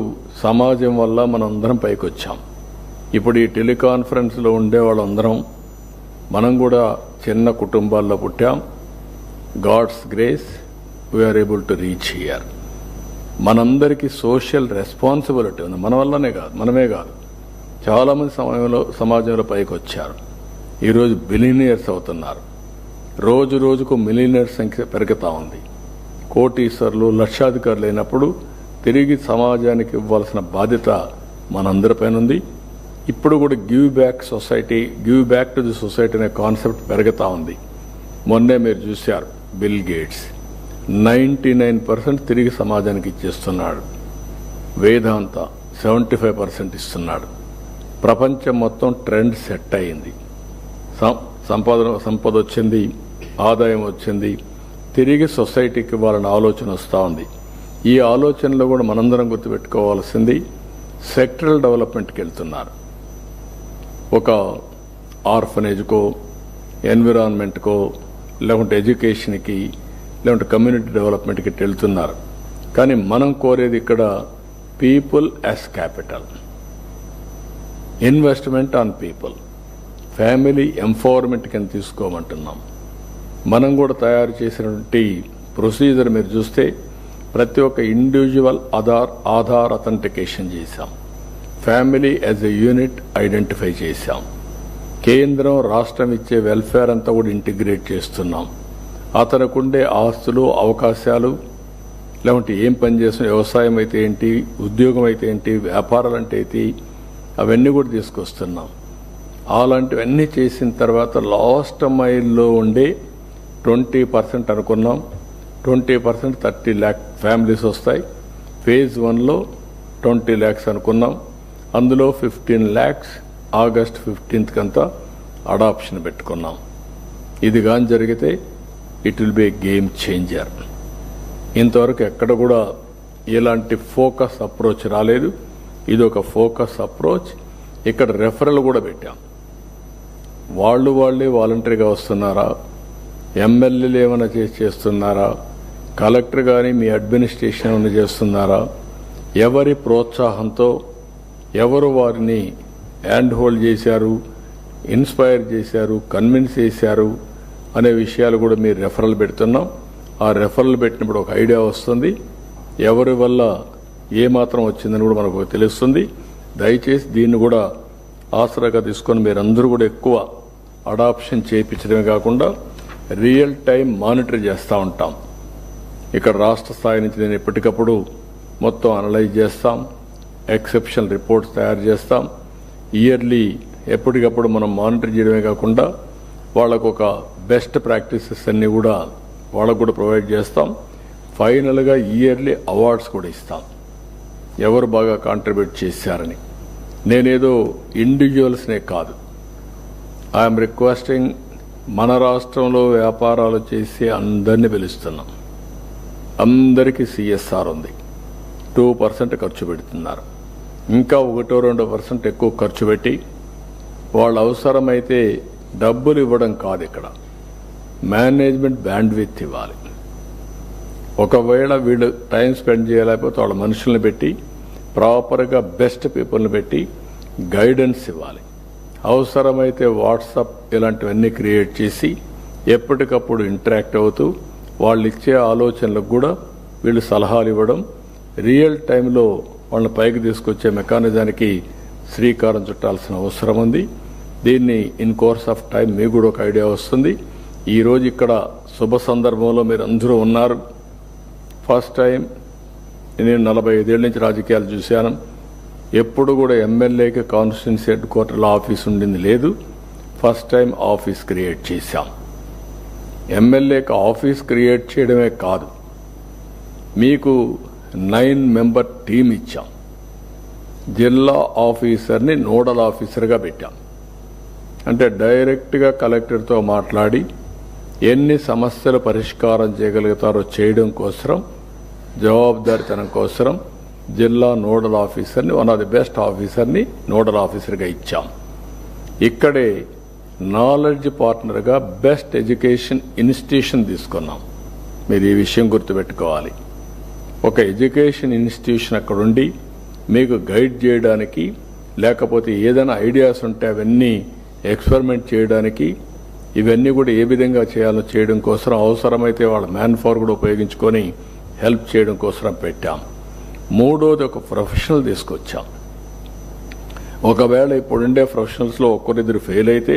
సమాజం వల్ల మనం అందరం పైకి వచ్చాం. ఇప్పుడు ఈ టెలికాన్ఫరెన్స్లో ఉండే వాళ్ళందరం మనం కూడా చిన్న కుటుంబాల్లో పుట్టాం. God's grace we are able to reach here. మనందరికీ సోషల్ రెస్పాన్సిబిలిటీ ఉంది. మన వల్లనే కాదు, మనమే కాదు, చాలామంది సమాజంలో పైకి వచ్చారు. ఈరోజు బిలియనియర్స్ అవుతున్నారు. రోజు రోజుకు మిలియనియర్ సంఖ్య పెరుగుతూ ఉంది. కోటీశ్వర్లు, లక్షాధికారులు అయినప్పుడు తిరిగి సమాజానికి ఇవ్వాల్సిన బాధ్యత మనందరిపైన ఉంది. ఇప్పుడు కూడా give back to the society అనే కాన్సెప్ట్ పెరుగుతూ ఉంది. మొన్నే మీరు చూశారు, బిల్ గేట్స్ 99% తిరిగి సమాజానికి ఇచ్చేస్తున్నాడు. వేదాంత 75% ఇస్తున్నాడు. ప్రపంచం మొత్తం ట్రెండ్ సెట్ అయింది. సంపద వచ్చింది, ఆదాయం వచ్చింది, తిరిగి సొసైటీకి వాళ్ళని ఆలోచన వస్తూ ఉంది. ఈ ఆలోచనలో కూడా మనందరం గుర్తుపెట్టుకోవాల్సింది సెక్టరల్ డెవలప్మెంట్కి వెళ్తున్నారు. ఒక ఆర్ఫనేజ్కో, ఎన్విరాన్మెంట్కో, లేకుంటే ఎడ్యుకేషన్కి, లేకుంటే కమ్యూనిటీ డెవలప్మెంట్కి వెళ్తున్నారు. కానీ మనం కోరేది ఇక్కడ people as capital, investment on people, family empowerment కింద తీసుకోమంటున్నాం. మనం కూడా తయారు చేసినటువంటి ప్రొసీజర్ మీరు చూస్తే ప్రతి ఒక్క ఇండివిజువల్ ఆధార్ అథెంటికేషన్ చేశాం. Family as a unit identify చేశాం. కేంద్రం రాష్ట్రం ఇచ్చే వెల్ఫేర్ అంతా కూడా ఇంటిగ్రేట్ చేస్తున్నాం. అతనుకుండే ఆస్తులు, అవకాశాలు, లేకుంటే ఏం పని చేస్తున్న వ్యవసాయం అయితే ఏంటి, ఉద్యోగం అయితే ఏంటి, వ్యాపారాలు అంటే ఏంటి, అవన్నీ కూడా తీసుకొస్తున్నాం. అలాంటివన్నీ చేసిన తర్వాత లాస్ట్ మైల్లో ఉండే 20% అనుకున్నాం. 20% 30 lakh ఫ్యామిలీస్ వస్తాయి. ఫేజ్ 1లో 20 lakhs అనుకున్నాం. అందులో 15 lakhs ఆగస్ట్ 15th కంతా అడాప్షన్ పెట్టుకున్నాం. ఇది కానీ జరిగితే it will be A game changer. ఇంతవరకు ఎక్కడ కూడా ఇలాంటి ఫోకస్ అప్రోచ్ రాలేదు. ఇది ఒక ఫోకస్ అప్రోచ్. ఇక్కడ రెఫరల్ కూడా పెట్టాం. వాళ్ళే వాలంటరీగా వస్తున్నారా, ఎమ్మెల్యేలు ఏమైనా చేస్తున్నారా, కలెక్టర్ కానీ మీ అడ్మినిస్ట్రేషన్ ఏమైనా చేస్తున్నారా, ఎవరి ప్రోత్సాహంతో ఎవరు వారిని హ్యాండ్ హోల్డ్ చేశారు, ఇన్స్పైర్ చేశారు, కన్విన్స్ చేశారు అనే విషయాలు కూడా మీరు రెఫరల్ పెడుతున్నాం. ఆ రెఫరల్ పెట్టినప్పుడు ఒక ఐడియా వస్తుంది, ఎవరి వల్ల ఏమాత్రం వచ్చిందని కూడా మనకు తెలుస్తుంది. దయచేసి దీన్ని కూడా ఆసరాగా తీసుకొని మీరందరూ కూడా ఎక్కువ అడాప్షన్ చేయించడమే కాకుండా రియల్ టైం మానిటర్ చేస్తూ ఉంటాం. ఇక్కడ రాష్ట్ర స్థాయి నుంచి నేను ఎప్పటికప్పుడు మొత్తం అనలైజ్ చేస్తాం, ఎక్సెప్షనల్ రిపోర్ట్స్ తయారు చేస్తాం. ఇయర్లీ ఎప్పటికప్పుడు మనం మానిటర్ చేయడమే కాకుండా వాళ్ళకు ఒక బెస్ట్ ప్రాక్టీసెస్ అన్ని కూడా వాళ్ళకు కూడా ప్రొవైడ్ చేస్తాం. ఫైనల్గా ఇయర్లీ అవార్డ్స్ కూడా ఇస్తాం, ఎవరు బాగా కాంట్రిబ్యూట్ చేశారని. నేనేదో ఇండివిజువల్స్నే కాదు, ఐఎమ్ రిక్వెస్టింగ్ మన రాష్ట్రంలో వ్యాపారాలు చేసి అందరినీ పిలుస్తున్నాం. అందరికీ సిఎస్ఆర్ ఉంది, 2% ఖర్చు పెడుతున్నారు. ఇంకా 1-2% ఎక్కువ ఖర్చు పెట్టి వాళ్ళ అవసరమైతే డబ్బులు ఇవ్వడం కాదు, ఇక్కడ మేనేజ్మెంట్ బ్యాండ్విడ్త్ ఇవ్వాలి. ఒకవేళ వీళ్ళు టైం స్పెండ్ చేయలేకపోతే వాళ్ళ మనుషుల్ని పెట్టి ప్రాపర్గా బెస్ట్ పీపుల్ని పెట్టి గైడెన్స్ ఇవ్వాలి. అవసరమైతే వాట్సాప్ ఇలాంటివన్నీ క్రియేట్ చేసి ఎప్పటికప్పుడు ఇంటరాక్ట్ అవుతూ వాళ్ళు ఇచ్చే ఆలోచనలకు కూడా వీళ్ళు సలహాలు ఇవ్వడం, రియల్ టైంలో వాళ్ళని పైకి తీసుకొచ్చే మెకానిజానికి శ్రీకారం చుట్టాల్సిన అవసరం ఉంది. దీన్ని ఇన్ కోర్స్ ఆఫ్ టైం మీకు కూడా ఒక ఐడియా వస్తుంది. ఈరోజు ఇక్కడ శుభ సందర్భంలో మీరు అందరూ ఉన్నారు. ఫస్ట్ టైం నేను 45 ఏళ్ళ నుంచి రాజకీయాలు చూశాను. ఎప్పుడు కూడా ఎమ్మెల్యేకి కాన్స్టిట్యున్సీ హెడ్ క్వార్టర్లో ఆఫీస్ ఉండింది లేదు. ఫస్ట్ టైం ఆఫీస్ క్రియేట్ చేశాం. ఎమ్మెల్యేకి ఆఫీస్ క్రియేట్ చేయడమే కాదు, మీకు 9 మెంబర్ టీం ఇచ్చాం. జిల్లా ఆఫీసర్ని నోడల్ ఆఫీసర్గా పెట్టాం. అంటే డైరెక్ట్గా కలెక్టర్తో మాట్లాడి ఎన్ని సమస్యలు పరిష్కారం చేయగలుగుతారో చేయడం కోసం, జవాబుదారితనం కోసం జిల్లా నోడల్ ఆఫీసర్ని, వన్ ఆఫ్ ది బెస్ట్ ఆఫీసర్ని నోడల్ ఆఫీసర్గా ఇచ్చాం. ఇక్కడే నాలెడ్జ్ పార్ట్నర్గా బెస్ట్ ఎడ్యుకేషన్ ఇన్స్టిట్యూషన్ తీసుకున్నాం. మీరు ఈ విషయం గుర్తుపెట్టుకోవాలి. ఒక ఎడ్యుకేషన్ ఇన్స్టిట్యూషన్ అక్కడుండి మీకు గైడ్ చేయడానికి, లేకపోతే ఏదైనా ఐడియాస్ ఉంటే అవన్నీ ఎక్స్పెరిమెంట్ చేయడానికి, ఇవన్నీ కూడా ఏ విధంగా చేయాలో చేయడం కోసం, అవసరమైతే వాళ్ళ మ్యాన్ పవర్ కూడా ఉపయోగించుకొని హెల్ప్ చేయడం కోసం పెట్టాం. మూడోది ఒక ప్రొఫెషనల్ తీసుకొచ్చాం. ఒకవేళ ఇప్పుడుండే ప్రొఫెషనల్స్లో ఒక్కరిద్దరు ఫెయిల్ అయితే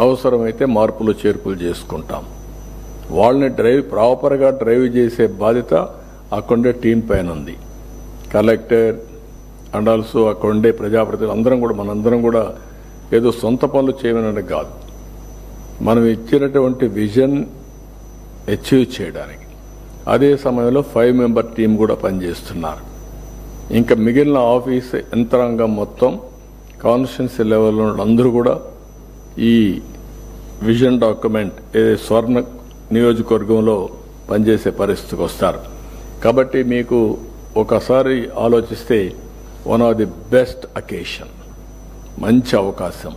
అవసరమైతే మార్పులు చేర్పులు చేసుకుంటాం. వాళ్ళని ప్రాపర్గా డ్రైవ్ చేసే బాధ్యత అక్కడే టీం పైన ఉంది. కలెక్టర్, అండ్ ఆల్సో అక్కడ ఉండే ప్రజాప్రతినిధులు అందరం కూడా మనందరం కూడా ఏదో సొంత పనులు చేయమని కాదు, మనం ఇచ్చినటువంటి విజన్ అచీవ్ చేయడానికి. అదే సమయంలో 5 మెంబర్ టీం కూడా పనిచేస్తున్నారు. ఇంకా మిగిలిన ఆఫీస్ యంత్రాంగం మొత్తం కాన్స్టిట్యున్సీ లెవెల్లో అందరూ కూడా ఈ విజన్ డాక్యుమెంట్ స్వర్ణ నియోజకవర్గంలో పనిచేసే పరిస్థితికి వస్తారు. కాబట్టి మీకు ఒకసారి ఆలోచిస్తే one of the best occasion, మంచి అవకాశం.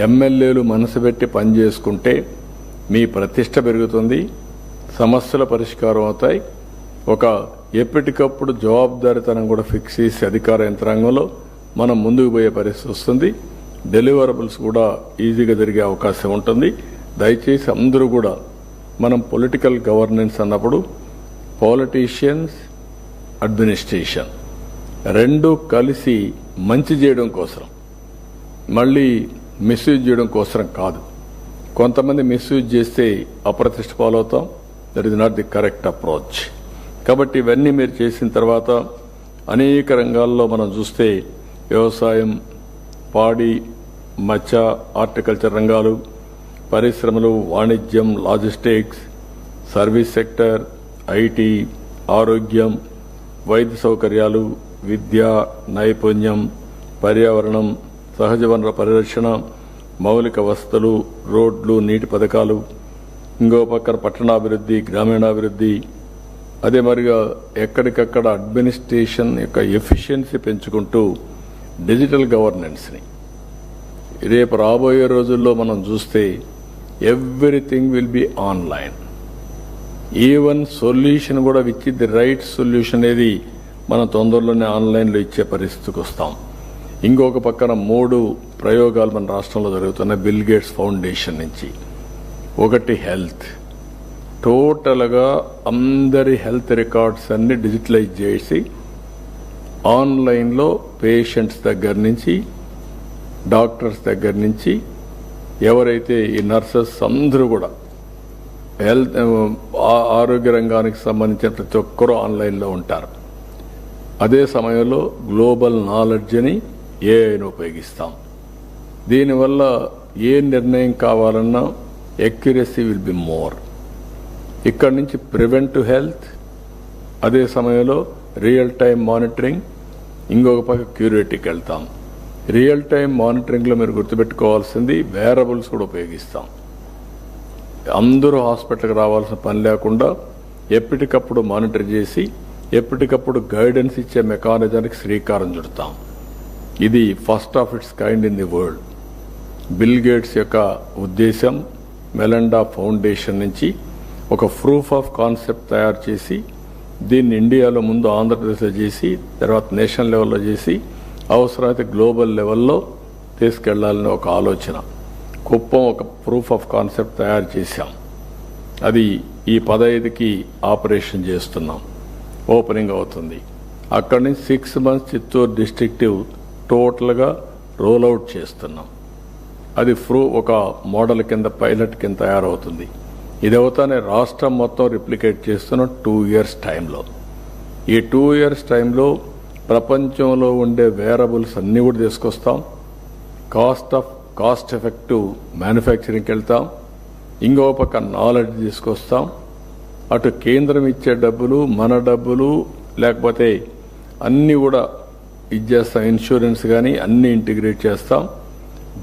ఎమ్మెల్యేలు మనసు పెట్టి పనిచేసుకుంటే మీ ప్రతిష్ట పెరుగుతుంది, సమస్యల పరిష్కారం అవుతాయి. ఒక ఎప్పటికప్పుడు జవాబుదారీతనం కూడా ఫిక్స్ చేసి అధికార యంత్రాంగంలో మనం ముందుకు పోయే పరిస్థితి వస్తుంది. డెలివరబుల్స్ కూడా ఈజీగా జరిగే అవకాశం ఉంటుంది. దయచేసి అందరూ కూడా మనం పొలిటికల్ గవర్నెన్స్ అన్నప్పుడు పాలిటీషియన్స్, అడ్మినిస్ట్రేషన్ రెండు కలిసి మంచి చేయడం కోసం, మళ్ళీ మిస్యూజ్ చేయడం కోసం కాదు. కొంతమంది మిస్యూజ్ చేస్తే అప్రతిష్ట పాలవుతాం. That is not the correct approach. కాబట్టి ఇవన్నీ మీరు చేసిన తర్వాత అనేక రంగాల్లో మనం చూస్తే వ్యవసాయం, పాడి, మత్స్య, హార్టికల్చర్ రంగాలు, పరిశ్రమలు, వాణిజ్యం, లాజిస్టిక్స్, సర్వీస్ సెక్టర్, ఐటీ, ఆరోగ్యం, వైద్య సౌకర్యాలు, విద్య, నైపుణ్యం, పర్యావరణం, సహజ వనరుల పరిరక్షణ, మౌలిక వసతులు, రోడ్లు, నీటి పథకాలు, ఇంకో పక్కన పట్టణాభివృద్ధి, గ్రామీణాభివృద్ధి, అదే మరిగా ఎక్కడికక్కడ అడ్మినిస్ట్రేషన్ యొక్క ఎఫిషియన్సీ పెంచుకుంటూ డిజిటల్ గవర్నెన్స్ని రేపు రాబోయే రోజుల్లో మనం చూస్తే everything will be online. Even solution కూడా విచ్ ది రైట్ సొల్యూషన్ అనేది మనం తొందరలోనే ఆన్లైన్లో ఇచ్చే పరిస్థితికి వస్తాం. ఇంకొక పక్కన 3 ప్రయోగాలు మన రాష్ట్రంలో జరుగుతున్నాయి బిల్ గేట్స్ ఫౌండేషన్ నుంచి. ఒకటి హెల్త్, టోటల్గా అందరి హెల్త్ రికార్డ్స్ అన్ని డిజిటలైజ్ చేసి ఆన్లైన్లో పేషెంట్స్ దగ్గర నుంచి, డాక్టర్స్ దగ్గర నుంచి, ఎవరైతే ఈ నర్సెస్ అందరూ కూడా హెల్త్ ఆరోగ్య రంగానికి సంబంధించిన ప్రతి ఒక్కరూ ఆన్లైన్లో ఉంటారు. అదే సమయంలో గ్లోబల్ నాలెడ్జ్ని ఏఐని ఉపయోగిస్తాం. దీనివల్ల ఏ నిర్ణయం కావాలన్నా ఎక్యురసీ విల్ బి మోర్. ఇక్కడి నుంచి ప్రివెంటివ్ హెల్త్, అదే సమయంలో రియల్ టైం మానిటరింగ్, ఇంకొక పక్క క్యూరేటివ్కి వెళ్తాం. రియల్ టైం మానిటరింగ్లో మీరు గుర్తుపెట్టుకోవాల్సింది వేరబుల్స్ కూడా ఉపయోగిస్తాం. అందరూ హాస్పిటల్కి రావాల్సిన పని లేకుండా ఎప్పటికప్పుడు మానిటర్ చేసి ఎప్పటికప్పుడు గైడెన్స్ ఇచ్చే మెకానిజానికి శ్రీకారం చుడతాం. ఇది first of it's kind in the world. Bill gates యొక్క ఉద్దేశం మెలండా ఫౌండేషన్ నుంచి ఒక ప్రూఫ్ ఆఫ్ కాన్సెప్ట్ తయారు చేసి దీన్ని ఇండియాలో ముందు ఆంధ్రప్రదేశ్లో చేసి తర్వాత నేషనల్ లెవెల్లో చేసి అవసరమైతే గ్లోబల్ లెవెల్లో తీసుకెళ్లాలని ఒక ఆలోచన. కుప్పం ఒక ప్రూఫ్ ఆఫ్ కాన్సెప్ట్ తయారు చేశాం. అది ఈ 15కి ఆపరేషన్ చేస్తున్నాం, ఓపెనింగ్ అవుతుంది. అక్కడి నుంచి 6 months చిత్తూరు డిస్ట్రిక్టివ్ టోటల్గా రోల్అవుట్ చేస్తున్నాం. అది ఒక మోడల్ కింద, పైలట్ కింద తయారవుతుంది. ఇది అవుతానే రాష్ట్రం మొత్తం రిప్లికేట్ చేస్తున్నాం 2 years టైంలో. ఈ 2 years టైంలో ప్రపంచంలో ఉండే వేరబుల్స్ అన్నీ కూడా తీసుకొస్తాం. కాస్ట్ ఎఫెక్టివ్ మ్యానుఫ్యాక్చరింగ్కి వెళ్తాం. ఇంకో పక్క నాలెడ్జ్ తీసుకొస్తాం. అటు కేంద్రం ఇచ్చే డబ్బులు, మన డబ్బులు, లేకపోతే అన్నీ కూడా ఇచ్చేస్తాం. ఇన్సూరెన్స్ కానీ అన్నీ ఇంటిగ్రేట్ చేస్తాం.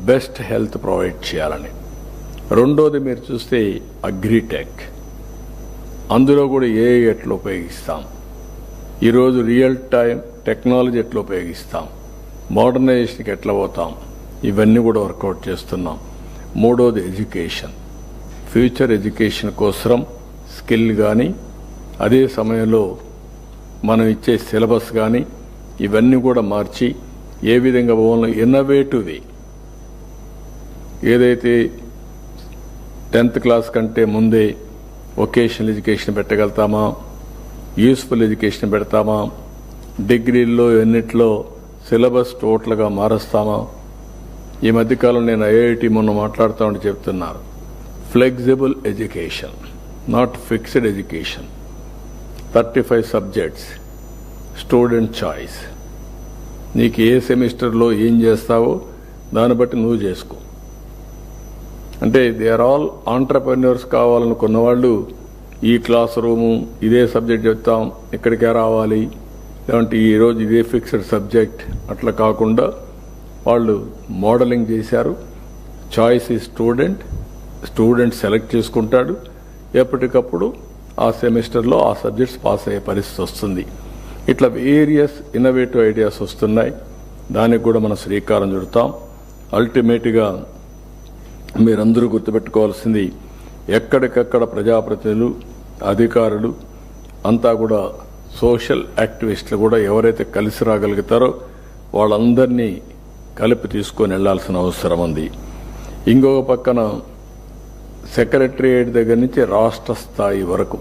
బెస్ట్ హెల్త్ ప్రొవైడ్ చేయాలని. రెండోది మీరు చూస్తే అగ్రిటెక్, అందులో కూడా ఏఐ ఎట్లా ఉపయోగిస్తాం, ఈరోజు రియల్ టైం టెక్నాలజీ ఎట్లా ఉపయోగిస్తాం, మోడర్నైజేషన్కి ఎట్లా పోతాం, ఇవన్నీ కూడా వర్కౌట్ చేస్తున్నాం. మూడోది ఎడ్యుకేషన్, ఫ్యూచర్ ఎడ్యుకేషన్ కోసం స్కిల్ కానీ, అదే సమయంలో మనం ఇచ్చే సిలబస్ కానీ ఇవన్నీ కూడా మార్చి ఏ విధంగా పోవాలో ఇన్నోవేటివ్ వే, ఏదైతే 10th క్లాస్ కంటే ముందే వొకేషనల్ ఎడ్యుకేషన్ పెట్టగలుగుతామా, యూస్ఫుల్ ఎడ్యుకేషన్ పెడతామా, డిగ్రీల్లో ఎన్నిట్లో సిలబస్ టోటల్గా మారుస్తామా. ఈ మధ్యకాలం నేను ఐఐటి మొన్న మాట్లాడుతామని చెప్తున్నారు. Flexible education, not fixed education, 35 subjects, student choice, నీకు ఏ సెమిస్టర్లో ఏం చేస్తావో దాన్ని బట్టి నువ్వు చేసుకో. అంటే దే ఆర్ ఆల్ ఆంటర్‌ప్రెన్యూర్స్ కావాలనుకున్న వాళ్ళు ఈ క్లాస్ రూము ఇదే సబ్జెక్ట్ చెప్తాం, ఇక్కడికే రావాలి, లేదంటే ఈరోజు ఇదే ఫిక్స్డ్ సబ్జెక్ట్ అట్లా కాకుండా వాళ్ళు మోడలింగ్ చేశారు. చాయిస్ ఈ స్టూడెంట్ సెలెక్ట్ చేసుకుంటాడు. ఎప్పటికప్పుడు ఆ సెమిస్టర్లో ఆ సబ్జెక్ట్స్ పాస్ అయ్యే పరిస్థితి వస్తుంది. ఇట్లా వేరియస్ ఇన్నోవేటివ్ ఐడియాస్ వస్తున్నాయి. దానికి కూడా మనం శ్రీకారం చుడతాం. అల్టిమేట్గా మీరందరూ గుర్తుపెట్టుకోవాల్సింది, ఎక్కడికక్కడ ప్రజాప్రతినిధులు, అధికారులు అంతా కూడా సోషల్ యాక్టివిస్టులు కూడా ఎవరైతే కలిసి రాగలుగుతారో వాళ్ళందరినీ కలిపి తీసుకొని వెళ్లాల్సిన అవసరం ఉంది. ఇంకొక పక్కన సెక్రటరియట్ దగ్గర నుంచి రాష్ట్ర స్థాయి వరకు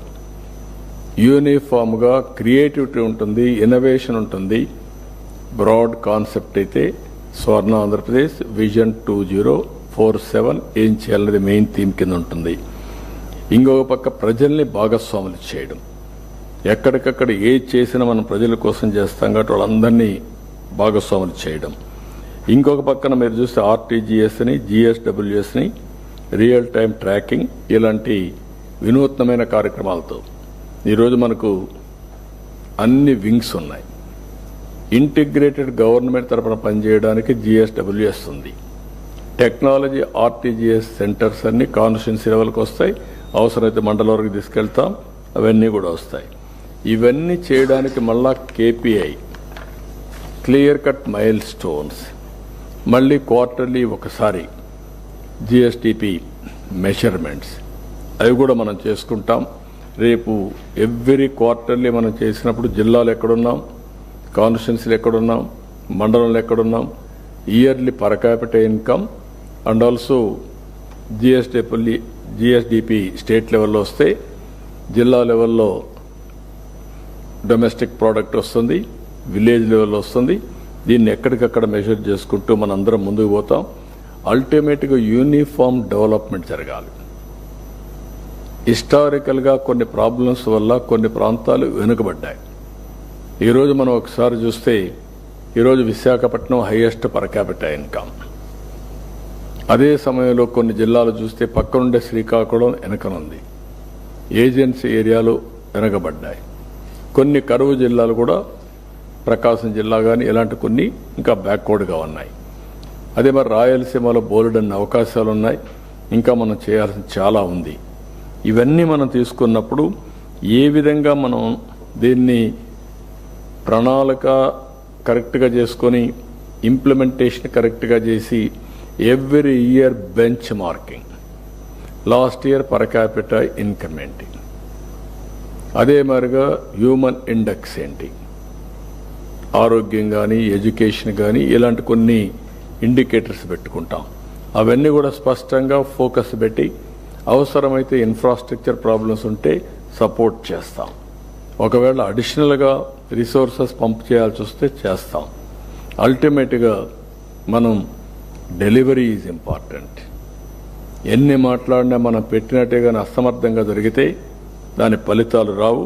యూనిఫామ్గా క్రియేటివిటీ ఉంటుంది, ఇన్నోవేషన్ ఉంటుంది. బ్రాడ్ కాన్సెప్ట్ అయితే స్వర్ణ ఆంధ్రప్రదేశ్ విజన్ 2047 ఏం చేయాలనేది మెయిన్ థీమ్ కింద ఉంటుంది. ఇంకొక పక్క ప్రజల్ని భాగస్వాములు చేయడం, ఎక్కడికక్కడ ఏది చేసినా మనం ప్రజల కోసం చేస్తాం కాబట్టి వాళ్ళందరినీ భాగస్వాములు చేయడం. ఇంకొక పక్కన మీరు చూస్తే ఆర్టీజీఎస్ని, జిఎస్డబ్ల్యూఎస్ని, రియల్ టైం ట్రాకింగ్ ఇలాంటి వినూత్నమైన కార్యక్రమాలతో ఈరోజు మనకు అన్ని వింగ్స్ ఉన్నాయి. ఇంటిగ్రేటెడ్ గవర్నమెంట్ తరపున పనిచేయడానికి జిఎస్డబ్ల్యూఎస్ ఉంది. టెక్నాలజీ ఆర్టీజీఎస్ సెంటర్స్ అన్ని కాన్స్టిట్యున్సీ లెవెల్కి వస్తాయి. అవసరమైతే మండల వరకు తీసుకెళ్తాం, అవన్నీ కూడా వస్తాయి. ఇవన్నీ చేయడానికి మళ్ళా KPI, clear cut mile stones, మళ్ళీ క్వార్టర్లీ ఒకసారి జిఎస్టిపి మెజర్మెంట్స్ అవి కూడా మనం చేసుకుంటాం. రేపు ఎవ్రీ క్వార్టర్లీ మనం చేసినప్పుడు జిల్లాలు ఎక్కడున్నాం, కాన్స్టిట్యున్సీలు ఎక్కడున్నాం, మండలంలో ఎక్కడున్నాం, yearly per capital income and also GSDP state లెవెల్లో వస్తే జిల్లా లెవెల్లో డొమెస్టిక్ ప్రోడక్ట్ వస్తుంది, విలేజ్ లెవెల్లో వస్తుంది. దీన్ని ఎక్కడికక్కడ మెజర్ చేసుకుంటూ మనందరం ముందుకు పోతాం. అల్టిమేట్గా యూనిఫామ్ డెవలప్మెంట్ జరగాలి. హిస్టారికల్గా కొన్ని ప్రాబ్లమ్స్ వల్ల కొన్ని ప్రాంతాలు వెనుకబడ్డాయి. ఈరోజు మనం ఒకసారి చూస్తే ఈరోజు Visakhapatnam highest per capital income. అదే సమయంలో కొన్ని జిల్లాలు చూస్తే పక్కనుండే శ్రీకాకుళం వెనకనుంది. ఏజెన్సీ ఏరియాలు వెనకబడ్డాయి. కొన్ని కరువు జిల్లాలు కూడా ప్రకాశం జిల్లా కానీ ఇలాంటి కొన్ని ఇంకా బ్యాక్వర్డ్గా ఉన్నాయి. అదే మరి రాయలసీమలో బోలెడన్ని అవకాశాలు ఉన్నాయి. ఇంకా మనం చేయాల్సింది చాలా ఉంది. ఇవన్నీ మనం తీసుకున్నప్పుడు ఏ విధంగా మనం దీన్ని ప్రణాళిక కరెక్ట్గా చేసుకొని ఇంప్లిమెంటేషన్ కరెక్ట్గా చేసి every year bench marking, last year per capital income ఏంటి, అదే మరిగా హ్యూమన్ ఇండెక్స్ ఏంటి, ఆరోగ్యం కానీ ఎడ్యుకేషన్ కానీ ఇలాంటి కొన్ని ఇండికేటర్స్ పెట్టుకుంటాం. అవన్నీ కూడా స్పష్టంగా ఫోకస్ పెట్టి అవసరమైతే ఇన్ఫ్రాస్ట్రక్చర్ ప్రాబ్లమ్స్ ఉంటే సపోర్ట్ చేస్తాం. ఒకవేళ అడిషనల్గా రిసోర్సెస్ పంప్ చేయాల్సి వస్తే చేస్తాం. అల్టిమేట్గా మనం డెలివరీ ఈజ్ ఇంపార్టెంట్. ఎన్ని మాట్లాడినా మనం పెట్టినట్టే కానీ అసమర్థంగా జరిగితే దాని ఫలితాలు రావు.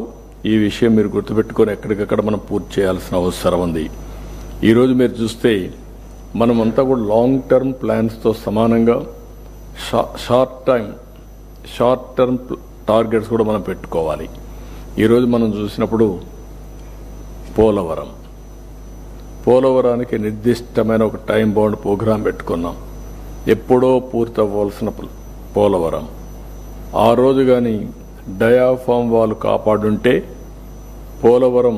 ఈ విషయం మీరు గుర్తుపెట్టుకొని ఎక్కడికక్కడ మనం పూర్తి చేయాల్సిన అవసరం ఉంది. ఈరోజు మీరు చూస్తే మనమంతా కూడా లాంగ్ టర్మ్ ప్లాన్స్తో సమానంగా షార్ట్ టర్మ్ టార్గెట్స్ కూడా మనం పెట్టుకోవాలి. ఈరోజు మనం చూసినప్పుడు పోలవరానికి నిర్దిష్టమైన ఒక టైం బౌండ్ ప్రోగ్రాం పెట్టుకున్నాం. ఎప్పుడో పూర్తి అవ్వాల్సిన పోలవరం ఆ రోజు కానీ డయాఫామ్ వాళ్ళు కాపాడుంటే పోలవరం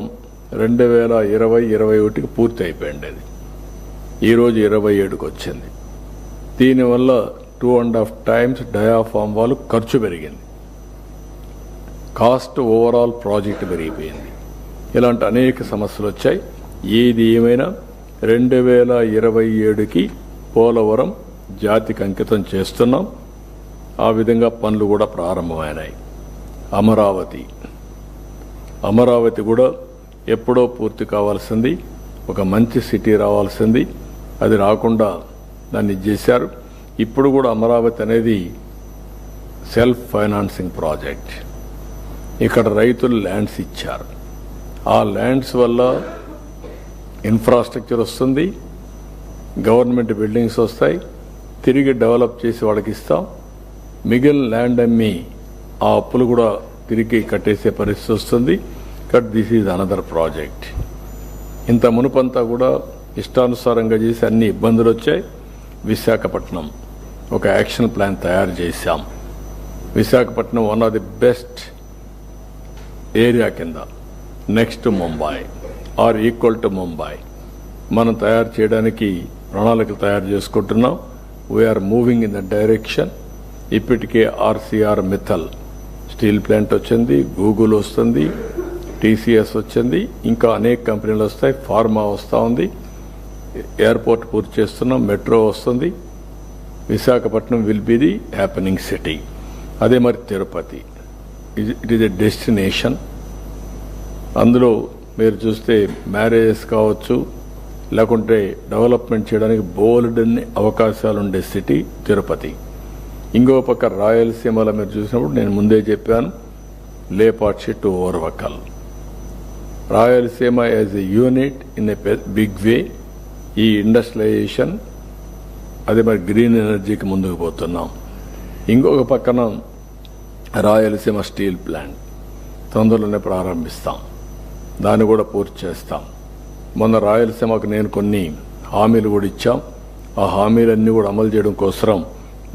2020-21కి పూర్తి అయిపోయింది. అది ఈరోజు 27కి వచ్చింది. దీనివల్ల 2.5 times డయాఫామ్ వాళ్ళు ఖర్చు పెరిగింది, కాస్ట్ ఓవరాల్ ప్రాజెక్ట్ పెరిగిపోయింది. ఇలాంటి అనేక సమస్యలు వచ్చాయి. ఏది ఏమైనా 2027కి పోలవరం జాతికి అంకితం చేస్తున్నాం. ఆ విధంగా పనులు కూడా ప్రారంభమైనాయి. అమరావతి కూడా ఎప్పుడో పూర్తి కావాల్సింది, ఒక మంచి సిటీ రావాల్సింది. అది రాకుండా దాన్ని చేశారు. ఇప్పుడు కూడా అమరావతి అనేది సెల్ఫ్ ఫైనాన్సింగ్ ప్రాజెక్ట్. ఇక్కడ రైతులు ల్యాండ్స్ ఇచ్చారు. ఆ ల్యాండ్స్ వల్ల ఇన్ఫ్రాస్ట్రక్చర్ వస్తుంది, గవర్నమెంట్ బిల్డింగ్స్ వస్తాయి, తిరిగి డెవలప్ చేసి వాళ్ళకి ఇస్తాం. మిగిలిన ల్యాండ్ అమ్మి ఆ అప్పులు కూడా తిరిగి కట్టేసే పరిస్థితి వస్తుంది. But this is another project. ఇంత మునుపంతా కూడా ఇష్టానుసారంగా చేసి అన్ని ఇబ్బందులు వచ్చాయి. విశాఖపట్నం ఒక యాక్షన్ ప్లాన్ తయారు చేశాం. Visakhapatnam one of the best area కింద next Mumbai or equal to Mumbai మనం తయారు చేయడానికి ప్రణాళికలు తయారు చేసుకుంటున్నాం. We're moving in the direction. ఇప్పటికే ఆర్సీఆర్ మిత్తల్ స్టీల్ ప్లాంట్ వచ్చింది, గూగుల్ వస్తుంది, టీసీఎస్ వచ్చింది, ఇంకా అనేక కంపెనీలు వస్తాయి, ఫార్మా వస్తూ ఉంది, ఎయిర్పోర్ట్ పూర్తి చేస్తున్నాం, మెట్రో వస్తుంది. Visakhapatnam will be the happening city. అదే మరి Tirupati, it is a destination. అందులో మీరు చూస్తే మ్యారేజెస్ కావచ్చు, లేకుంటే డెవలప్మెంట్ చేయడానికి బోల్డ్ అన్ని అవకాశాలు ఉండే సిటీ తిరుపతి. ఇంకో పక్క రాయలసీమలో మీరు చూసినప్పుడు నేను ముందే చెప్పాను, Lepakshi to Orvakal. Rayalaseema as a unit in a big way. ఈ ఇండస్ట్రియలైజేషన్ అదే మరి గ్రీన్ ఎనర్జీకి ముందుకు పోతున్నాం. ఇంకొక పక్కన రాయలసీమ స్టీల్ ప్లాంట్ తొందరలోనే ప్రారంభిస్తాం, దాన్ని కూడా పూర్తి చేస్తాం. మొన్న రాయలసీమకు నేను కొన్ని హామీలు కూడా ఇచ్చాం. ఆ హామీలన్నీ కూడా అమలు చేయడం కోసం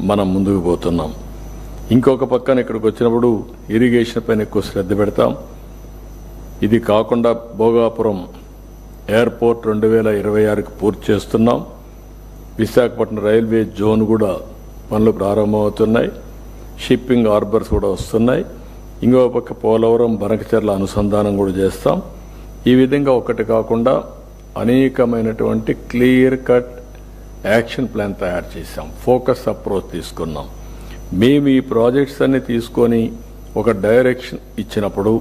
మనం ముందుకు పోతున్నాం. ఇంకొక పక్కన ఇక్కడికి వచ్చినప్పుడు ఇరిగేషన్ పైన ఎక్కువ శ్రద్ధ పెడతాం. ఇది కాకుండా భోగాపురం ఎయిర్పోర్ట్ 2026కి పూర్తి చేస్తున్నాం. విశాఖపట్నం రైల్వే జోన్ కూడా పనులు ప్రారంభమవుతున్నాయి. షిప్పింగ్ హార్బర్స్ కూడా వస్తున్నాయి. ఇంకో పక్క పోలవరం బనకచెర్ల అనుసంధానం కూడా చేస్తాం. ఈ విధంగా ఒకటి కాకుండా అనేకమైనటువంటి క్లియర్ కట్ యాక్షన్ ప్లాన్ తయారు చేశాం. ఫోకస్ అప్రోచ్ తీసుకున్నాం. మేము ఈ ప్రాజెక్ట్స్ అన్ని తీసుకొని ఒక డైరెక్షన్ ఇచ్చినప్పుడు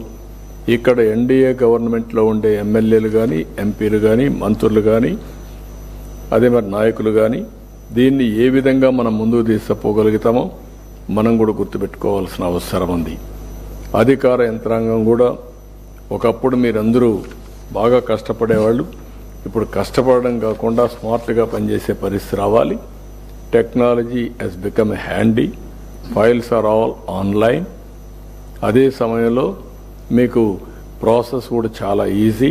ఇక్కడ ఎన్డీఏ గవర్నమెంట్లో ఉండే ఎమ్మెల్యేలు కానీ, ఎంపీలు కానీ, మంత్రులు కానీ, అదే మరి నాయకులు కానీ దీన్ని ఏ విధంగా మనం ముందుకు తీసుకుపోగలుగుతామో మనం కూడా గుర్తుపెట్టుకోవాల్సిన అవసరం ఉంది. అధికార యంత్రాంగం కూడా ఒకప్పుడు మీరందరూ బాగా కష్టపడేవాళ్ళు, ఇప్పుడు కష్టపడడం కాకుండా స్మార్ట్గా పనిచేసే పరిస్థితి రావాలి. Technology has become a handy, files are all online. అదే సమయంలో మీకు ప్రాసెస్ కూడా చాలా ఈజీ,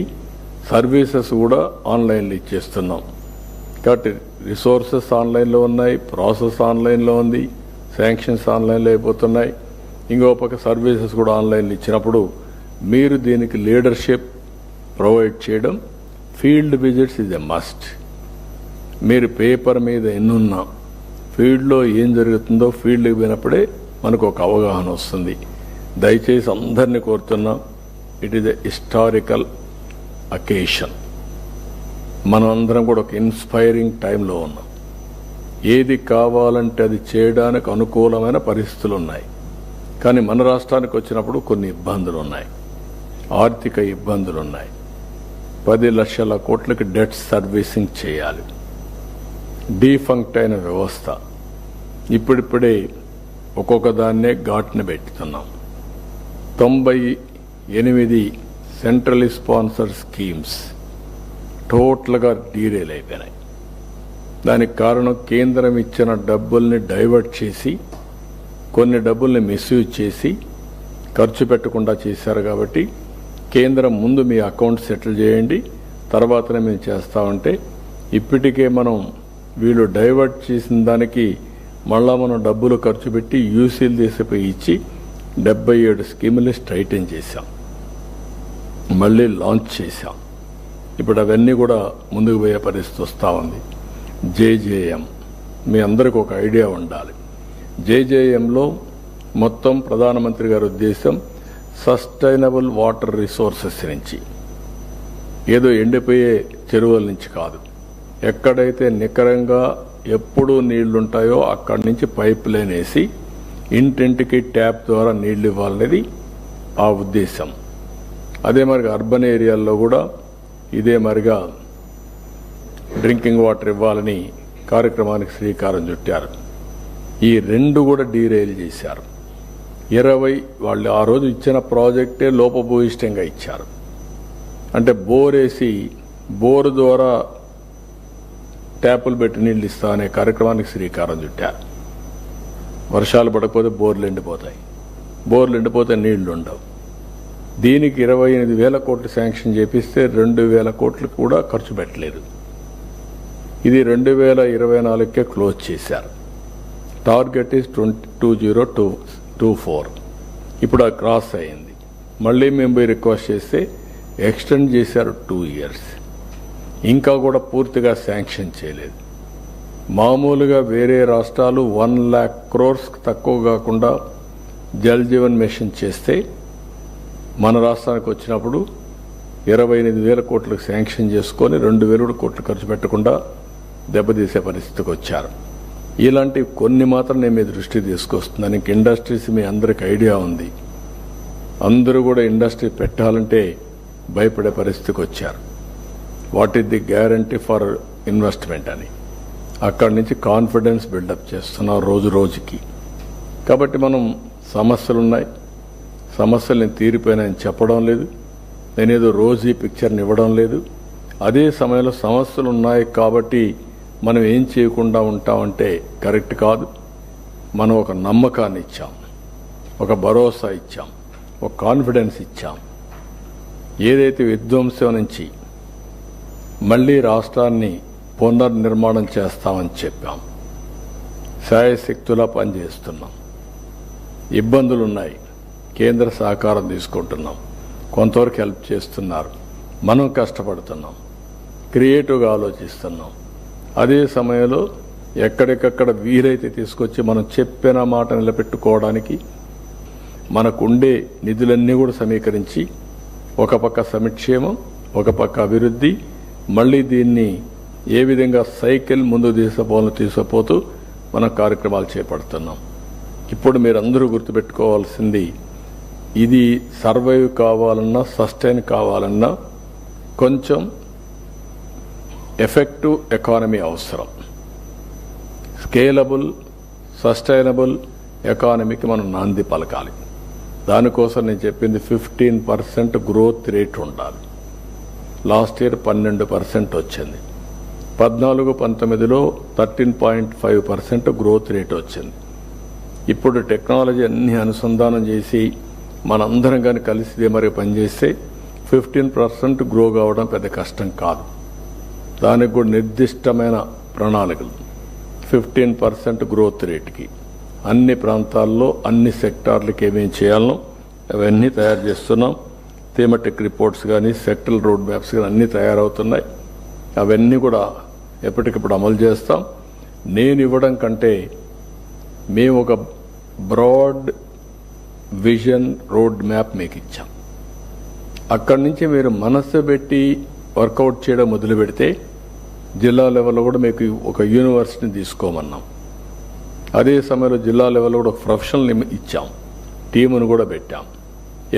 సర్వీసెస్ కూడా ఆన్లైన్లో ఇచ్చేస్తున్నాం. కాబట్టి రిసోర్సెస్ ఆన్లైన్లో ఉన్నాయి, ప్రాసెస్ ఆన్లైన్లో ఉంది, శాంక్షన్స్ ఆన్లైన్లో అయిపోతున్నాయి. ఇంకో పక్క సర్వీసెస్ కూడా ఆన్లైన్లో ఇచ్చినప్పుడు మీరు దీనికి లీడర్షిప్ ప్రొవైడ్ చేయడం, field visits is a must. మీరు పేపర్ మీద ఎన్నున్నా ఫీల్డ్లో ఏం జరుగుతుందో ఫీల్డ్కి పోయినప్పుడే మనకు ఒక అవగాహన వస్తుంది. దయచేసి అందరినీ కోరుతున్నాం, it is a historical occasion. మనం అందరం కూడా ఒక ఇన్స్పైరింగ్ టైంలో ఉన్నాం. ఏది కావాలంటే అది చేయడానికి అనుకూలమైన పరిస్థితులు ఉన్నాయి. కానీ మన రాష్ట్రానికి వచ్చినప్పుడు కొన్ని ఇబ్బందులు ఉన్నాయి, ఆర్థిక ఇబ్బందులు ఉన్నాయి. 10 లక్షల కోట్లకి డెట్ సర్వీసింగ్ చేయాలి. డీఫంక్ట్ అయిన వ్యవస్థ. ఇప్పుడిప్పుడే ఒక్కొక్క దాన్నే ఘాట్ని పెట్టుతున్నాం. 98 సెంట్రల్ స్పాన్సర్ స్కీమ్స్ టోటల్గా డీరేల్ అయిపోయినాయి. దానికి కారణం కేంద్రం ఇచ్చిన డబ్బుల్ని డైవర్ట్ చేసి, కొన్ని డబ్బుల్ని మిస్యూజ్ చేసి ఖర్చు పెట్టకుండా చేశారు. కాబట్టి కేంద్రం ముందు మీ అకౌంట్ సెటిల్ చేయండి, తర్వాతనే మేము చేస్తామంటే ఇప్పటికే మనం వీళ్ళు డైవర్ట్ చేసిన దానికి మళ్ళా మనం డబ్బులు ఖర్చు పెట్టి యూసీలు తీసిపోయి ఇచ్చి 77 స్కీముల్ని స్ట్రైటన్ చేశాం, మళ్ళీ లాంచ్ చేశాం. ఇప్పుడు అవన్నీ కూడా ముందుకు పోయే పరిస్థితి వస్తూ ఉంది. జేజేఎం మీ అందరికీ ఒక ఐడియా ఉండాలి. జేజేఎంలో మొత్తం ప్రధానమంత్రి గారి ఉద్దేశం సస్టైనబుల్ వాటర్ రిసోర్సెస్ నుంచి, ఏదో ఎండిపోయే చెరువుల నుంచి కాదు. ఎక్కడైతే నికరంగా ఎప్పుడూ నీళ్లుంటాయో అక్కడి నుంచి పైప్ లైన్ వేసి ఇంటింటికి ట్యాప్ ద్వారా నీళ్లు ఇవ్వాలనేది ఆ ఉద్దేశం. అదే మరిగా అర్బన్ ఏరియాల్లో కూడా ఇదే మరిగా డ్రింకింగ్ వాటర్ ఇవ్వాలని కార్యక్రమానికి శ్రీకారం చుట్టారు. ఈ 2 కూడా డీరైల్ చేశారు. 20 వాళ్ళు ఆ రోజు ఇచ్చిన ప్రాజెక్టే లోపభూయిష్టంగా ఇచ్చారు. అంటే బోరేసి బోరు ద్వారా ట్యాపులు పెట్టి నీళ్ళు ఇస్తా అనే కార్యక్రమానికి శ్రీకారం చుట్టారు. వర్షాలు పడకపోతే బోర్లు ఎండిపోతాయి, బోర్లు ఎండిపోతే నీళ్లు ఉండవు. దీనికి 28,000 కోట్లు శాంక్షన్ చేపిస్తే 2,000 కోట్లు కూడా ఖర్చు పెట్టలేదు. ఇది 2024కే క్లోజ్ చేశారు. Target is 2024. ఇప్పుడు అది క్రాస్ అయింది. మళ్ళీ మేము పోయి రిక్వెస్ట్ చేస్తే ఎక్స్టెండ్ చేశారు 2 years. ఇంకా కూడా పూర్తిగా శాంక్షన్ చేయలేదు. మామూలుగా వేరే రాష్ట్రాలు 1 lakh crores తక్కువ కాకుండా జల్ జీవన్ మిషన్ చేస్తే మన రాష్ట్రానికి వచ్చినప్పుడు 28,000 కోట్లకు శాంక్షన్ చేసుకొని 2,000 కోట్లు ఖర్చు పెట్టకుండా దెబ్బతీసే పరిస్థితికి వచ్చారు. ఇలాంటివి కొన్ని మాత్రం నేను మీ దృష్టి తీసుకొస్తున్నాను. ఇంక ఇండస్ట్రీస్ మీ అందరికి ఐడియా ఉంది. అందరూ కూడా ఇండస్ట్రీ పెట్టాలంటే భయపడే పరిస్థితికి వచ్చారు. What is the guarantee for investment అని అక్కడి నుంచి కాన్ఫిడెన్స్ బిల్డప్ చేస్తున్నాం రోజు రోజుకి. కాబట్టి మనం సమస్యలున్నాయి, సమస్యలు తీరిపోయినాయని చెప్పడం లేదు, నేనేదో రోజు ఈ పిక్చర్ని ఇవ్వడం లేదు. అదే సమయంలో సమస్యలు ఉన్నాయి కాబట్టి మనం ఏం చేయకుండా ఉంటామంటే కరెక్ట్ కాదు. మనం ఒక నమ్మకాన్ని ఇచ్చాం, ఒక భరోసా ఇచ్చాం, ఒక కాన్ఫిడెన్స్ ఇచ్చాం. ఏదైతే విధ్వంసం నుంచి మళ్లీ రాష్ట్రాన్ని పునర్నిర్మాణం చేస్తామని చెప్పాం. శాయశక్తులా పనిచేస్తున్నాం. ఇబ్బందులున్నాయి, కేంద్ర సహకారం తీసుకుంటున్నాం, కొంతవరకు హెల్ప్ చేస్తున్నారు. మనం కష్టపడుతున్నాం, క్రియేటివ్గా ఆలోచిస్తున్నాం. అదే సమయంలో ఎక్కడికక్కడ వీలైతే తీసుకొచ్చి మనం చెప్పిన మాట నిలబెట్టుకోవడానికి మనకుండే నిధులన్నీ కూడా సమీకరించి ఒక పక్క సంక్షేమం, ఒక పక్క అభివృద్ధి, మళ్లీ దీన్ని ఏ విధంగా సైకిల్ ముందు తీసుకుపోతూ మనం కార్యక్రమాలు చేపడుతున్నాం. ఇప్పుడు మీరందరూ గుర్తుపెట్టుకోవాల్సింది, ఇది సర్వైవ్ కావాలన్నా సస్టైన్ కావాలన్నా కొంచెం ఎఫెక్టివ్ ఎకానమీ అవసరం. స్కేలబుల్ సస్టైనబుల్ ఎకానమీకి మనం నాంది పలకాలి. దానికోసం నేను చెప్పింది 15% గ్రోత్ రేట్ ఉండాలి. లాస్ట్ ఇయర్ 12% వచ్చింది. 14-19లో 13.5% గ్రోత్ రేట్ వచ్చింది. ఇప్పుడు టెక్నాలజీ అన్ని అనుసంధానం చేసి మనందరం కానీ కలిసి మరి పనిచేస్తే 15% గ్రో కావడం పెద్ద కష్టం కాదు. దానికి కూడా నిర్దిష్టమైన ప్రణాళికలు 15% గ్రోత్ రేట్కి అన్ని ప్రాంతాల్లో అన్ని సెక్టార్లకి ఏమేం చేయాలనో అవన్నీ తయారు చేస్తున్నాం. థీమటిక్ రిపోర్ట్స్ కానీ సెక్టరల్ రోడ్ మ్యాప్స్ కానీ అన్నీ తయారవుతున్నాయి. అవన్నీ కూడా ఎప్పటికప్పుడు అమలు చేస్తాం. నేను ఇవ్వడం కంటే మేము ఒక బ్రాడ్ విజన్ రోడ్ మ్యాప్ మీకు ఇచ్చాం. అక్కడి నుంచి మీరు మనస్సు పెట్టి వర్కౌట్ చేయడం మొదలు పెడితే జిల్లా లెవెల్లో కూడా మీకు ఒక యూనివర్సిటీని తీసుకోమన్నాం. అదే సమయంలో జిల్లా లెవెల్లో కూడా ఒక ప్రొఫెషనల్ ఇచ్చాం, టీమును కూడా పెట్టాం.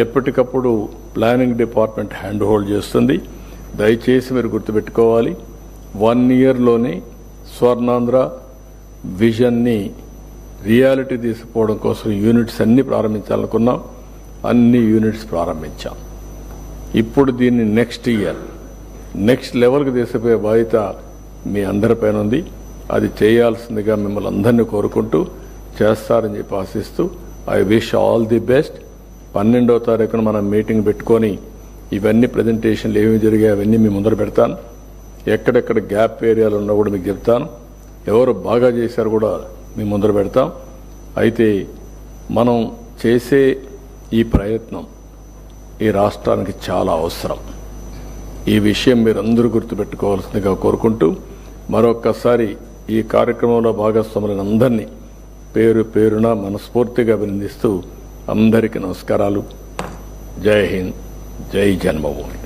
ఎప్పటికప్పుడు ప్లానింగ్ డిపార్ట్మెంట్ హ్యాండ్ హోల్డ్ చేస్తుంది. దయచేసి మీరు గుర్తుపెట్టుకోవాలి, 1 yearలోనే స్వర్ణాంధ్ర విజన్ని రియాలిటీ తీసుకుపోవడం కోసం యూనిట్స్ అన్ని ప్రారంభించాలనుకున్నాం. అన్ని యూనిట్స్ ప్రారంభించాం. ఇప్పుడు దీన్ని నెక్స్ట్ లెవెల్కి తీసుకుపోయే బాధ్యత మీ అందరిపైన ఉంది. అది చేయాల్సిందిగా మిమ్మల్ని అందరినీ కోరుకుంటూ చేస్తారని చెప్పి ఆశిస్తూ I wish all the best. 12వ తారీఖున మనం మీటింగ్ పెట్టుకొని ఇవన్నీ ప్రజెంటేషన్లు ఏమి జరిగాయి అవన్నీ మీ ముందర పెడతాను. ఎక్కడెక్కడ గ్యాప్ ఏరియాలు ఉన్నా కూడా మీకు చెప్తాను. ఎవరు బాగా చేశారు కూడా మీ ముందర పెడతాం. అయితే మనం చేసే ఈ ప్రయత్నం ఈ రాష్ట్రానికి చాలా అవసరం. ఈ విషయం మీరందరూ గుర్తుపెట్టుకోవాల్సిందిగా కోరుకుంటూ మరొక్కసారి ఈ కార్యక్రమంలో భాగస్వాములైన అందరినీ పేరు పేరున మనస్ఫూర్తిగా అభినందిస్తూ అందరికీ నమస్కారాలు. జై హింద్, జై జన్మభూమి.